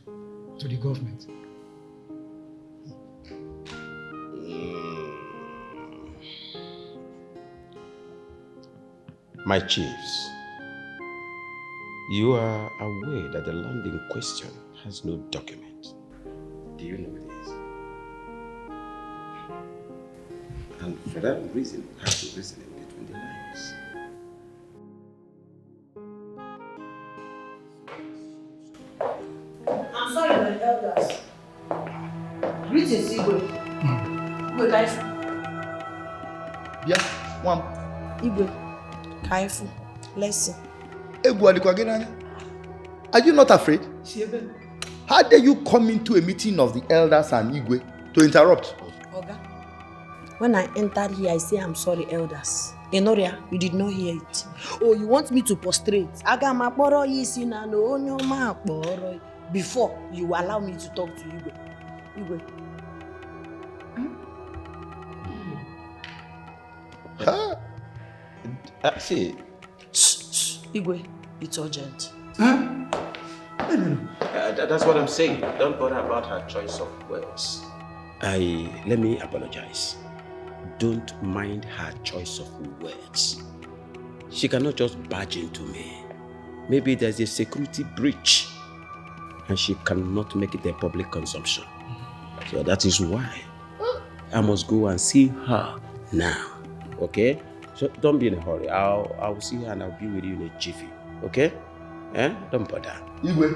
[SPEAKER 14] to the government.
[SPEAKER 2] My chiefs, you are aware that the land in question has no document. Do you know this? And for that reason, we have to reason in between the lines.
[SPEAKER 5] I'm sorry, my elders. Greetings, Igwe. Igwe Kaifu.
[SPEAKER 13] Yeah, Mom.
[SPEAKER 5] Igwe Kaifu. Listen.
[SPEAKER 13] Are you not afraid? How dare you come into a meeting of the elders and Igwe to interrupt?
[SPEAKER 5] Oga, when I entered here, I say I'm sorry, elders. Enoria, you did not hear it. Oh, you want me to prostrate? Before you allow me to talk to Igwe. Igwe.
[SPEAKER 2] See.
[SPEAKER 5] Igwe, it's urgent.
[SPEAKER 2] That's what I'm saying. Don't bother about her choice of words. Let me apologize. Don't mind her choice of words. She cannot just barge into me. Maybe there's a security breach and she cannot make it a public consumption. So that is why I must go and see her now. Okay? So don't be in a hurry. I'll see her and I'll be with you in a jiffy. Okay? Don't bother.
[SPEAKER 13] Igwe.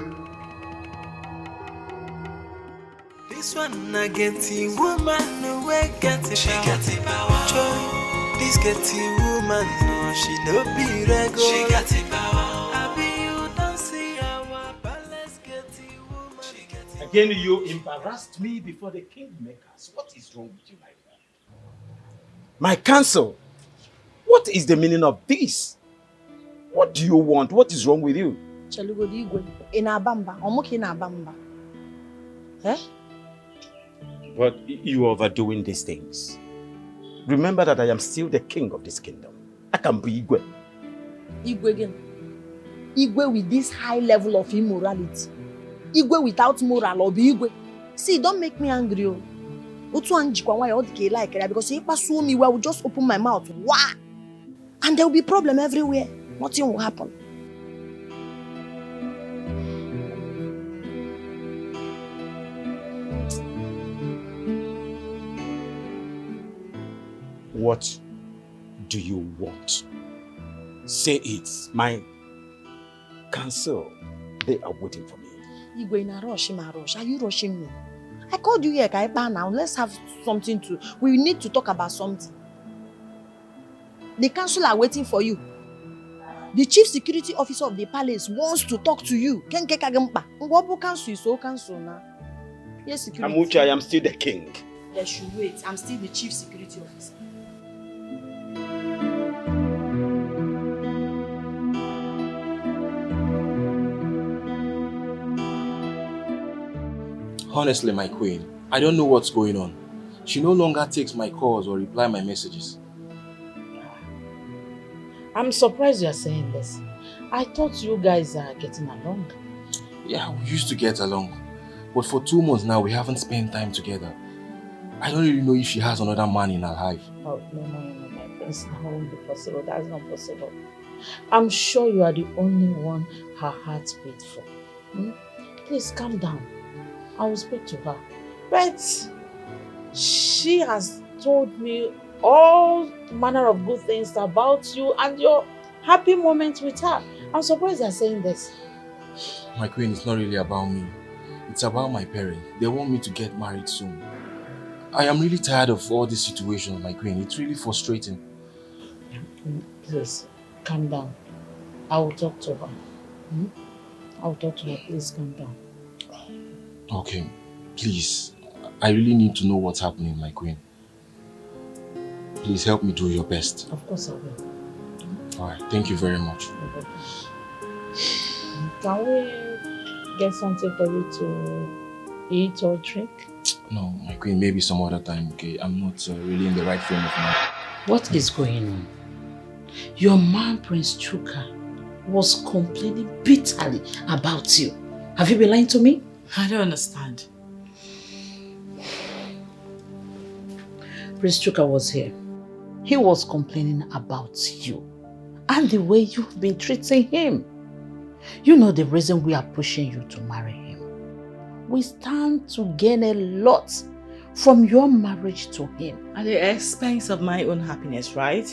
[SPEAKER 8] This one I get the woman no way get it. She got it power. Joy. This get the woman no she no be regular. She got it power. Happy you don't see our palace get the woman.
[SPEAKER 10] Again, you embarrassed me before the kingmakers. What is wrong with you like that? My counsel, what is the meaning of this? What do you want? What is wrong with you?
[SPEAKER 5] Chalugodi Igwe, inabamba, omuki inabamba. Eh?
[SPEAKER 2] But you are overdoing these things. Remember that I am still the king of this kingdom. I can be Igwe.
[SPEAKER 5] Igwe again. Igwe with this high level of immorality. Igwe without moral or be Igwe. See, don't make me angry. Because if you sue me, I will just open my mouth. Wah! And there will be problem everywhere. Nothing will happen.
[SPEAKER 2] What do you want? Say it. My counsel, they are waiting for me.
[SPEAKER 5] Igwe in a rush, are you rushing me? I called you here, Kaipa, now. Let's have something to... We need to talk about something. The council are waiting for you. The chief security officer of the palace wants to talk to you. Council is so council now. Yes, security.
[SPEAKER 2] Amucha, I am still the king.
[SPEAKER 5] They should wait. I'm still the chief security officer.
[SPEAKER 9] Honestly, my queen, I don't know what's going on. She no longer takes my calls or reply my messages.
[SPEAKER 4] I'm surprised you are saying this. I thought you guys are getting along.
[SPEAKER 9] Yeah, we used to get along. But for 2 months now, we haven't spent time together. I don't really know if she has another man in her life.
[SPEAKER 4] Oh, no, my prince. That won't be possible. That's not possible. I'm sure you are the only one her heart beats for. Please calm down. I will speak to her. But she has told me all manner of good things about you and your happy moments with her. I'm surprised you're saying this.
[SPEAKER 9] My queen, it's not really about me. It's about my parents. They want me to get married soon. I am really tired of all these situations, my queen. It's really frustrating.
[SPEAKER 4] Please, calm down. I will talk to her. I will talk to her. Please calm down.
[SPEAKER 9] Okay, please. I really need to know what's happening, my queen. Please help me do your best.
[SPEAKER 4] Of course I will.
[SPEAKER 9] Alright, thank you very much.
[SPEAKER 4] Can we get something for you to eat or drink?
[SPEAKER 9] No, my queen, maybe some other time, okay? I'm not really in the right frame of mind.
[SPEAKER 4] What is going on? Your man, Prince Chuka, was complaining bitterly about you. Have you been lying to me?
[SPEAKER 3] I don't understand.
[SPEAKER 4] Prince Chuka was here. He was complaining about you and the way you've been treating him. You know the reason we are pushing you to marry him. We stand to gain a lot from your marriage to him.
[SPEAKER 3] At the expense of my own happiness, right?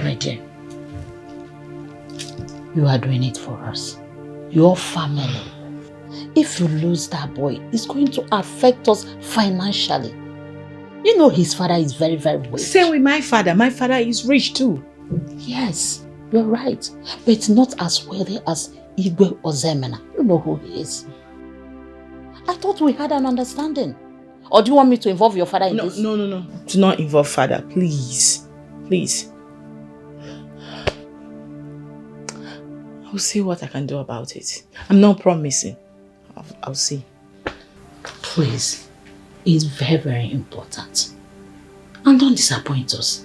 [SPEAKER 4] My dear, you are doing it for us, your family. If you lose that boy, it's going to affect us financially. You know his father is very, very rich.
[SPEAKER 3] Same with my father. My father is rich too.
[SPEAKER 4] Yes, you're right. But not as wealthy as Igwe or Zemena. You know who he is. I thought we had an understanding. Or do you want me to involve your father in this?
[SPEAKER 3] No. Do not involve father, please. Please. I'll see what I can do about it. I'm not promising. I'll see.
[SPEAKER 4] Please. It's very, very important. And don't disappoint us.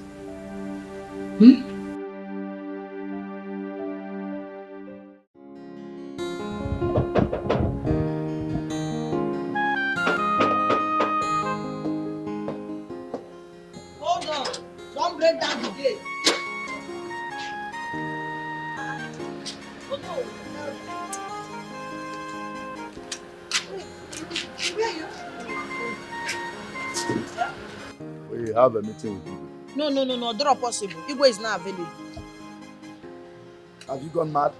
[SPEAKER 5] Hold on. Don't break down the gate.
[SPEAKER 13] We have a meeting with you.
[SPEAKER 5] No, not possible. Igwe is not available.
[SPEAKER 13] Have you gone mad?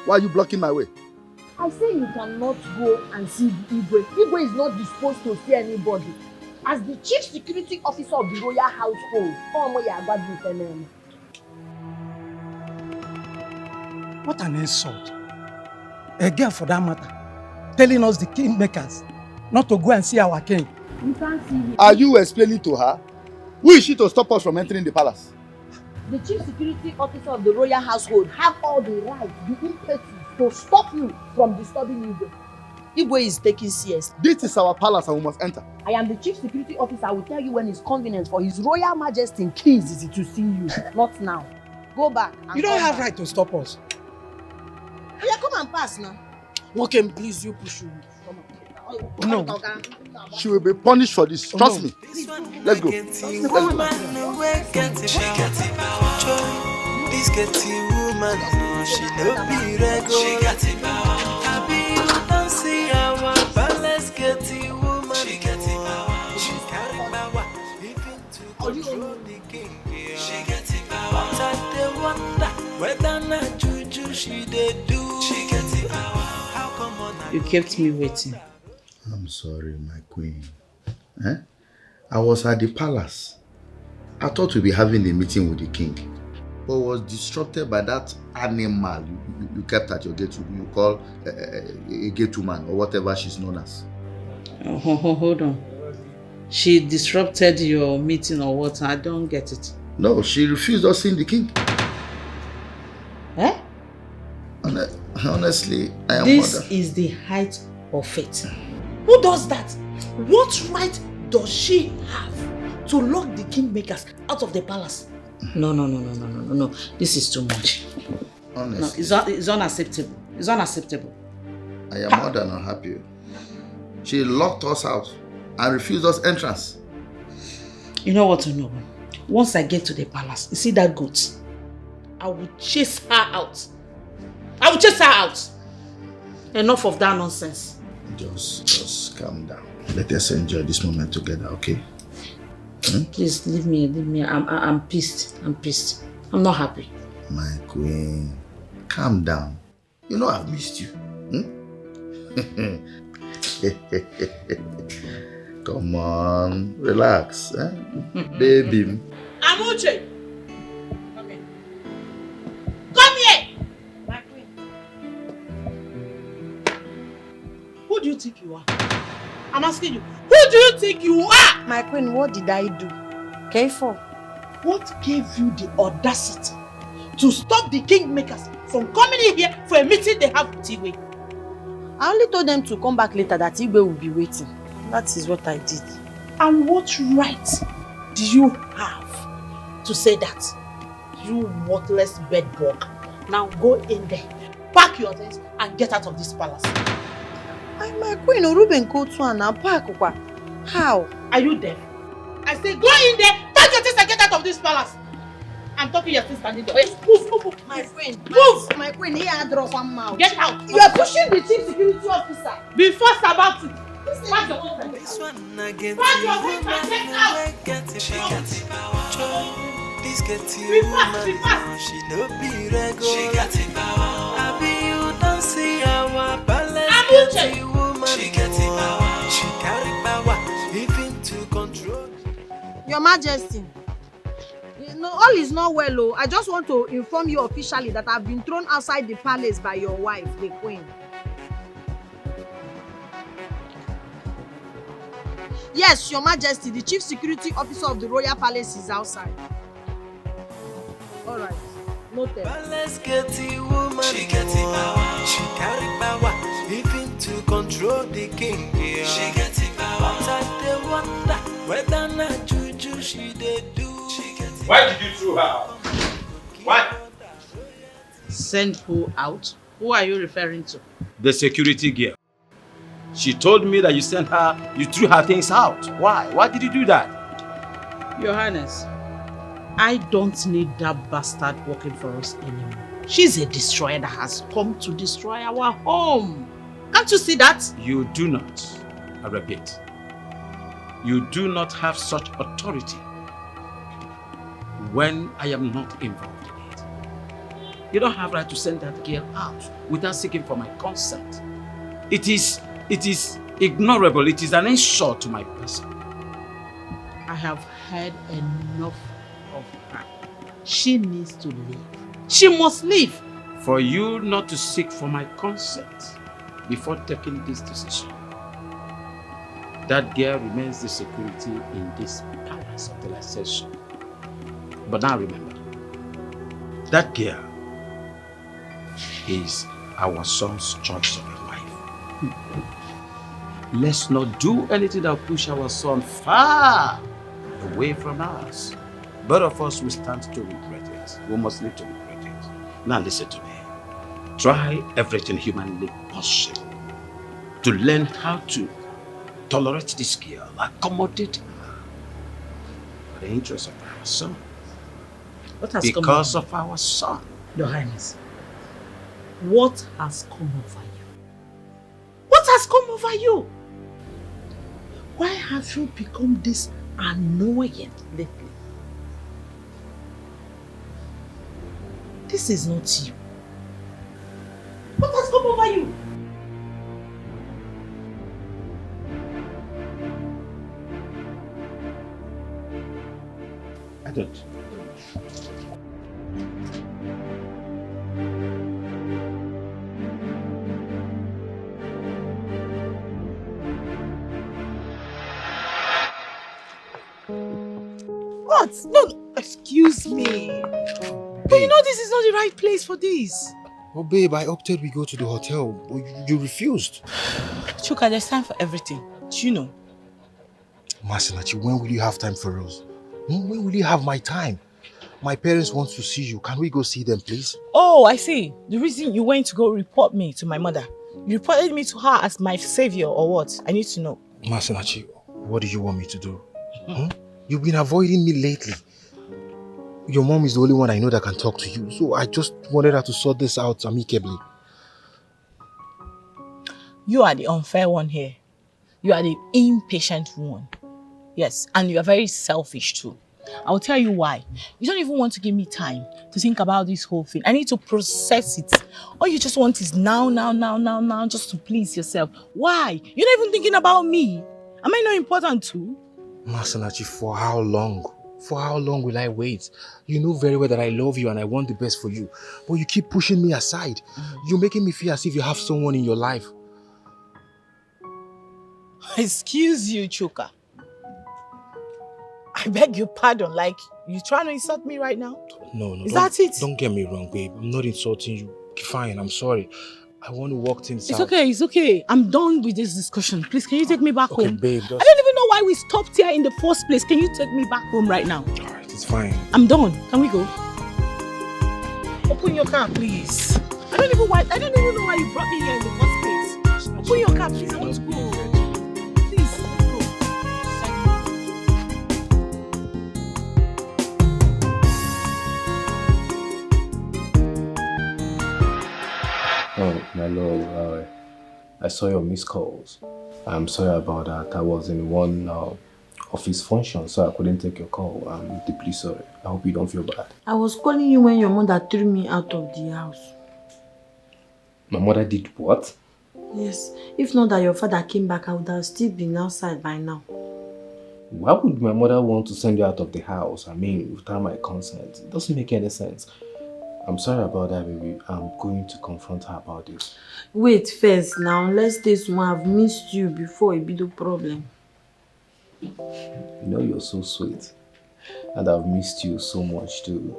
[SPEAKER 13] Why are you blocking my way?
[SPEAKER 5] I say you cannot go and see Igwe. Igwe is not disposed to see anybody. As the chief security officer of the royal household,
[SPEAKER 14] What an insult. A girl for that matter, telling us the kingmakers not to go and see our king.
[SPEAKER 5] You can't see him.
[SPEAKER 13] Are you explaining to her? Who is she to stop us from entering the palace?
[SPEAKER 5] The chief security officer of the royal household have all the right, the impetus to stop you from disturbing Igwe. Igwe is taking CS.
[SPEAKER 13] This is our palace and we must enter.
[SPEAKER 5] I am the chief security officer. I will tell you when it's convenient for His Royal Majesty King Zizi to see you. Not now. Go back.
[SPEAKER 14] You don't have right to stop us.
[SPEAKER 5] Yeah, come and pass now.
[SPEAKER 14] Okay, please, you push you.
[SPEAKER 5] Come on.
[SPEAKER 14] No.
[SPEAKER 13] She will be punished for this. Trust me. Let's go.
[SPEAKER 8] This getting woman, no, she no be regular. She got it power. Happy you don't see our palace getting woman. She got it power. She carry power. Even to control the king. She got it power. But I wonder whether not juju she dey do. She got it power. How come on?
[SPEAKER 4] You kept me waiting.
[SPEAKER 13] I'm sorry, my queen. I was at the palace. I thought we'd be having a meeting with the king, but was distracted by that animal you kept at your gate. You call a gate woman or whatever she's known as.
[SPEAKER 4] Hold on. She disrupted your meeting or what? I don't get it.
[SPEAKER 13] No, she refused us seeing the king.
[SPEAKER 4] Eh?
[SPEAKER 13] Honestly, I am
[SPEAKER 4] This
[SPEAKER 13] mother.
[SPEAKER 4] is the height of fate. Who does that? What right does she have to lock the kingmakers out of the palace? No. This is too much.
[SPEAKER 13] Honestly.
[SPEAKER 4] No, it's unacceptable. It's unacceptable.
[SPEAKER 13] I am more than unhappy. She locked us out and refused us entrance.
[SPEAKER 4] You know what to know? Once I get to the palace, you see that goat? I will chase her out. Enough of that nonsense.
[SPEAKER 13] Just calm down. Let us enjoy this moment together, okay?
[SPEAKER 4] Please leave me. I'm pissed. I'm not happy.
[SPEAKER 13] My queen, calm down. You know I've missed you. Come on, relax, baby.
[SPEAKER 4] Amuche! Come here! My queen. Who do you think you are? I'm asking you. Who do you think you are?
[SPEAKER 5] My queen, what did I do? K4.
[SPEAKER 4] What gave you the audacity to stop the kingmakers from coming in here for a meeting they have with Igwe?
[SPEAKER 5] I only told them to come back later, that Igwe will be waiting. That is what I did.
[SPEAKER 4] And what right do you have to say that? You worthless bedbug. Now go in there, pack your things and get out of this palace.
[SPEAKER 5] My queen, Ruben go to an park. How?
[SPEAKER 4] Are you deaf? I say go in there, pack your things and get out of this palace. I'm talking your sister standing there. Move.
[SPEAKER 5] My queen.
[SPEAKER 4] Move.
[SPEAKER 5] My queen, here I drop one mouth.
[SPEAKER 4] Get out.
[SPEAKER 5] You are pushing the chief security officer.
[SPEAKER 4] Be fast about it. Pack your things.
[SPEAKER 8] This one again.
[SPEAKER 4] Pack your things and get out.
[SPEAKER 8] She got it power. This get you woman. She no be regular. She got it power. I be you don't see our balance. Get you woman. She got it power. She carry power. Even to control.
[SPEAKER 5] Your Majesty. No, all is not well, oh. I just want to inform you officially that I've been thrown outside the palace by your wife, the queen. Yes, Your Majesty, the chief security officer of the royal palace is outside. All right, noted.
[SPEAKER 8] Let's get the woman. She get the power. She carry power, even to control the king. Yeah. She get the power. But I wonder whether not juju she did do.
[SPEAKER 10] Why did you throw her out? Why?
[SPEAKER 4] Send who out? Who are you referring to?
[SPEAKER 10] The security girl. She told me that you sent her, you threw her things out. Why? Why did you do that?
[SPEAKER 4] Your Highness, I don't need that bastard working for us anymore. She's a destroyer that has come to destroy our home. Can't you see that?
[SPEAKER 10] You do not, I repeat, you do not have such authority when I am not involved in it. You don't have right to send that girl out without seeking for my consent. It is ignorable. It is an insult to my person.
[SPEAKER 4] I have had enough of her. She needs to leave. She must leave.
[SPEAKER 10] For you not to seek for my consent before taking this decision, that girl remains the security in this palace until I say so. But now remember, that girl is our son's choice of a wife. Let's not do anything that will push our son far away from us. Both of us will stand to regret it. We must live to regret it. Now listen to me. Try everything humanly possible to learn how to tolerate this girl, accommodate her for the interest of our son. Because of our son.
[SPEAKER 4] Your Highness, what has come over you? What has come over you? Why have you become this annoying lately? This is not you. What has come over you?
[SPEAKER 10] I don't.
[SPEAKER 11] What? No, excuse me. But you know this is not the right place for this.
[SPEAKER 9] Oh babe, I opted we go to the hotel, but you refused.
[SPEAKER 11] Chuka, there's time for everything. Do you know?
[SPEAKER 9] Masinachi, when will you have time for us? When will you have my time? My parents want to see you. Can we go see them, please?
[SPEAKER 11] Oh, I see. The reason you went to go report me to my mother. You reported me to her as my savior or what? I need to know.
[SPEAKER 9] Masinachi, what do you want me to do? You've been avoiding me lately. Your mom is the only one I know that can talk to you. So I just wanted her to sort this out amicably.
[SPEAKER 11] You are the unfair one here. You are the impatient one. Yes, and you are very selfish too. I'll tell you why. You don't even want to give me time to think about this whole thing. I need to process it. All you just want is now, just to please yourself. Why? You're not even thinking about me. Am I not important too?
[SPEAKER 9] Masinachi, for how long? For how long will I wait? You know very well that I love you and I want the best for you. But you keep pushing me aside. You're making me feel as if you have someone in your life.
[SPEAKER 11] Excuse you, Chuka. I beg your pardon. Like, you trying to insult me right now?
[SPEAKER 9] No.
[SPEAKER 11] Is that it?
[SPEAKER 9] Don't get me wrong, babe. I'm not insulting you. Fine, I'm sorry. I want to walk things out.
[SPEAKER 11] It's okay. I'm done with this discussion. Please, can you take me back home?
[SPEAKER 9] Babe,
[SPEAKER 11] I don't even know why we stopped here in the first place. Can you take me back home right now?
[SPEAKER 9] Alright, it's fine.
[SPEAKER 11] I'm done. Can we go? Open your car, please. I don't even know why you brought me here in the first place. Open your car, please. I want to go. Please, let's go.
[SPEAKER 12] Oh, my lord, I saw your missed calls. I'm sorry about that. I was in one office function, so I couldn't take your call. I'm deeply sorry. I hope you don't feel bad.
[SPEAKER 5] I was calling you when your mother threw me out of the house.
[SPEAKER 12] My mother did what?
[SPEAKER 5] Yes. If not that your father came back, I would have still been outside by now.
[SPEAKER 12] Why would my mother want to send you out of the house? I mean, without my consent. It doesn't make any sense. I'm sorry about that, baby. I'm going to confront her about this.
[SPEAKER 5] Wait first now. Let's this one. I've missed you before it be the problem.
[SPEAKER 12] You know you're so sweet. And I've missed you so much too.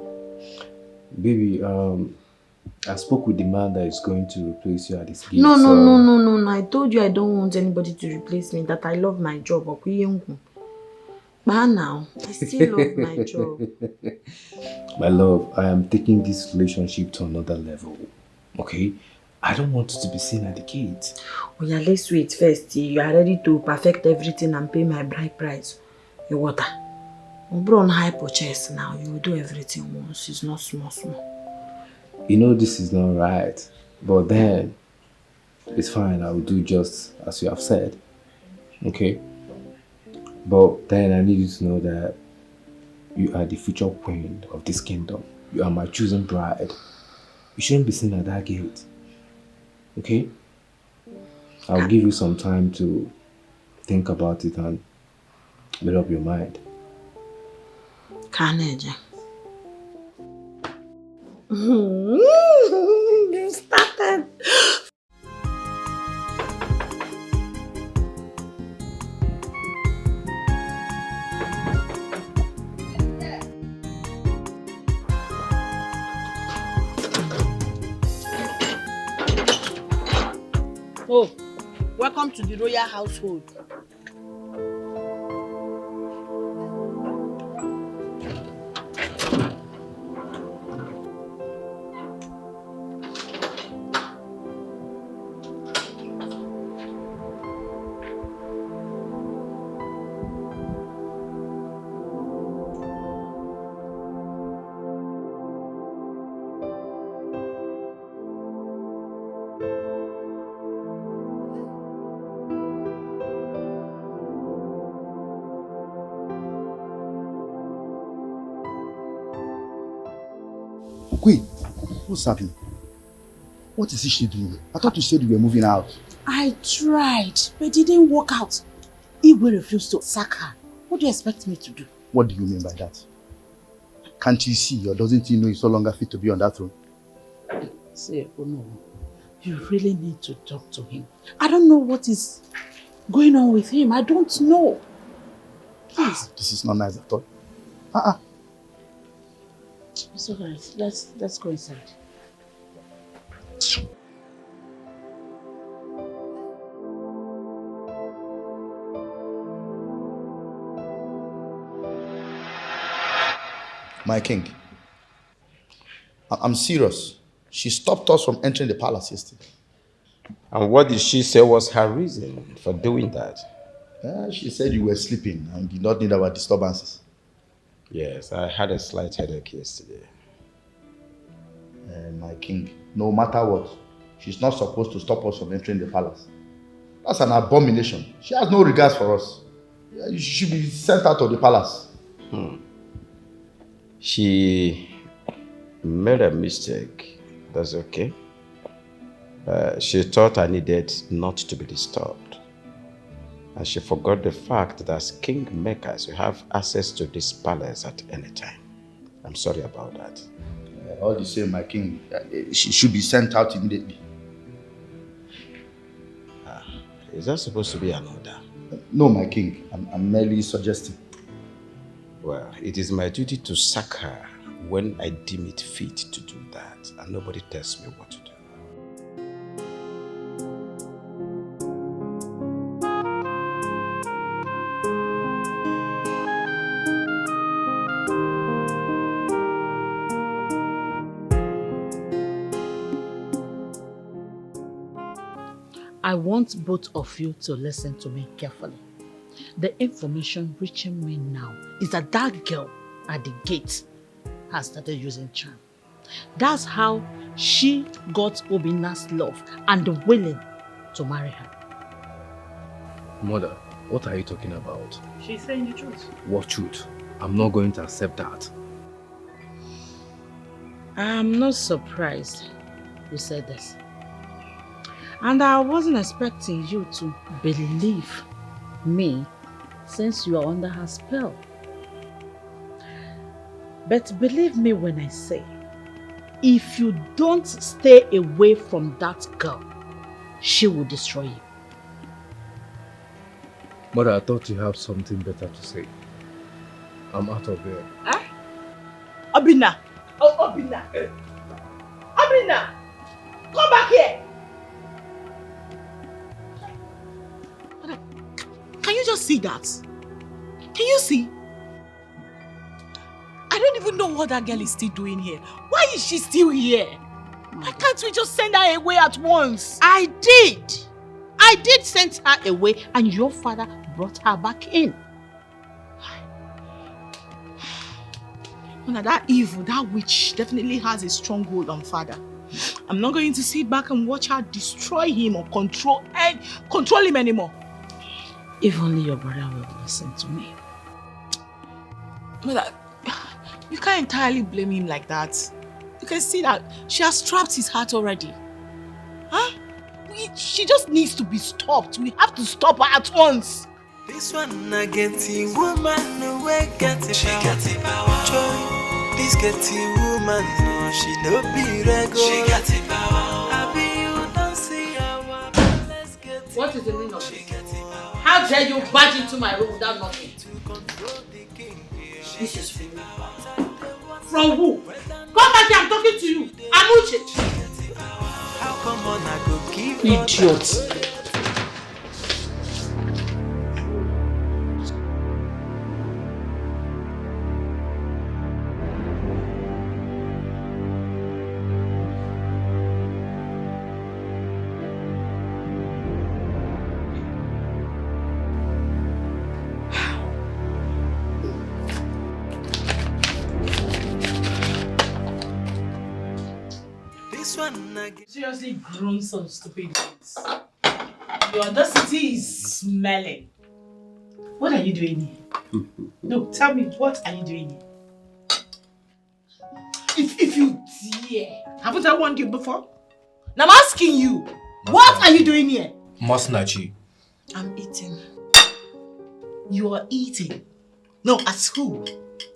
[SPEAKER 12] Baby, I spoke with the man that is going to replace you at this gate.
[SPEAKER 5] No. I told you I don't want anybody to replace me, that I love my job. But now, I still love my job.
[SPEAKER 12] My love, I am taking this relationship to another level. Okay? I don't want you to be seen at the gate.
[SPEAKER 5] Oh yeah, let's wait first. You are ready to perfect everything and pay my bride price. Your water. Bro, on high purchase now. You will do everything once. It's not small.
[SPEAKER 12] You know this is not right. But then, it's fine. I will do just as you have said. Okay? But then I need you to know that you are the future queen of this kingdom. You are my chosen bride. You shouldn't be seen at that gate. Okay? I'll give you some time to think about it and make up your mind.
[SPEAKER 5] Carnage. You started.
[SPEAKER 4] Oh, welcome to the royal household.
[SPEAKER 13] Wait, what's happening? What is she doing? I thought you said you were moving out.
[SPEAKER 4] I tried, but it didn't work out. Igwe refused to sack her. What do you expect me to do?
[SPEAKER 13] What do you mean by that? Can't he see, or doesn't he know he's no longer fit to be on that throne?
[SPEAKER 4] Say, oh no, you really need to talk to him. I don't know what is going on with him. I don't know. Please.
[SPEAKER 13] This is not nice at all.
[SPEAKER 4] It's alright. Let's go inside.
[SPEAKER 13] My king, I'm serious. She stopped us from entering the palace yesterday.
[SPEAKER 2] And what did she say was her reason for doing that?
[SPEAKER 13] She said you were sleeping and did not need our disturbances.
[SPEAKER 2] Yes, I had a slight headache yesterday.
[SPEAKER 13] My king, no matter what, she's not supposed to stop us from entering the palace. That's an abomination. She has no regards for us. She should be sent out of the palace.
[SPEAKER 2] She made a mistake. That's okay. She thought I needed not to be disturbed. And she forgot the fact that as kingmakers, you have access to this palace at any time. I'm sorry about that.
[SPEAKER 13] All the same, my king, she should be sent out immediately.
[SPEAKER 2] Is that supposed to be an order?
[SPEAKER 13] No, my king. I'm merely suggesting.
[SPEAKER 2] Well, it is my duty to sack her when I deem it fit to do that, and nobody tells me what to do.
[SPEAKER 4] I want both of you to listen to me carefully. The information reaching me now is that that girl at the gate has started using charm. That's how she got Obina's love and willing to marry her.
[SPEAKER 1] Mother, what are you talking about?
[SPEAKER 4] She's saying the truth.
[SPEAKER 1] What truth? I'm not going to accept that.
[SPEAKER 4] I'm not surprised you said this. And I wasn't expecting you to believe me since you are under her spell. But believe me when I say, if you don't stay away from that girl, she will destroy you.
[SPEAKER 1] Mother, I thought you have something better to say. I'm out of here.
[SPEAKER 3] Huh? Obina! Oh, Obina! Obina! Come back here!
[SPEAKER 11] Can you just see that? Can you see? I don't even know what that girl is still doing here. Why is she still here? Why can't we just send her away at once?
[SPEAKER 4] I did send her away and your father brought her back in.
[SPEAKER 11] Now that evil, that witch definitely has a stronghold on father. I'm not going to sit back and watch her destroy him or control him anymore.
[SPEAKER 4] If only your brother will listen to me.
[SPEAKER 11] Mother, you can't entirely blame him like that. You can see that she has trapped his heart already. Huh? She just needs to be stopped. We have to stop her at once.
[SPEAKER 8] This one I get the woman away get the power. Joy, this get the woman no she no be regular. She got the power. I be you don't see how let's get.
[SPEAKER 4] What is the meaning of this? How dare you barge into my room without knocking? This is from you. From who? Come back here, I'm talking to you. Amuche.
[SPEAKER 8] How come on I go give
[SPEAKER 4] idiot.
[SPEAKER 11] Seriously grown some stupid things. Your audacity is smelling. What are you doing here? No, tell me, what are you doing here? If you dare, haven't I warned you before? Now I'm asking you, what are you doing here?
[SPEAKER 12] Masnachi.
[SPEAKER 11] I'm eating. You are eating? No, as who?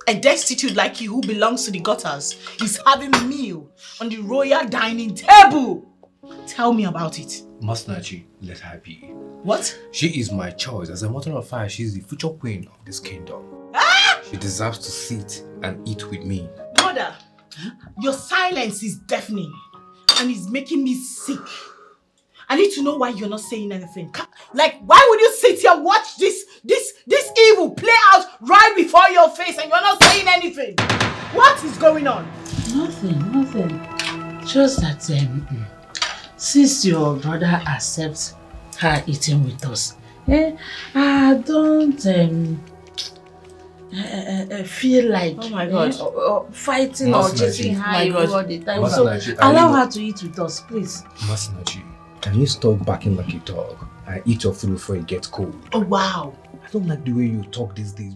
[SPEAKER 11] A destitute like you who belongs to the gutters is having a meal on the royal dining table. Tell me about it.
[SPEAKER 12] Masnachi, let her be.
[SPEAKER 11] What?
[SPEAKER 12] She is my choice. As a matter of fact, she is the future queen of this kingdom.
[SPEAKER 11] Ah!
[SPEAKER 12] She deserves to sit and eat with me.
[SPEAKER 11] Mother, your silence is deafening and it's making me sick. I need to know why you're not saying anything. Like, why would you sit here and watch this evil play out right before your face and you're not saying anything? What is going on?
[SPEAKER 4] Nothing. Just that since your brother accepts her eating with us, I don't feel like fighting or chasing her all the time. So allow her to eat with us, please.
[SPEAKER 1] Masinachi, can you stop barking like a dog and eat your food before it gets cold?
[SPEAKER 4] Oh wow.
[SPEAKER 1] I don't like the way you talk these days.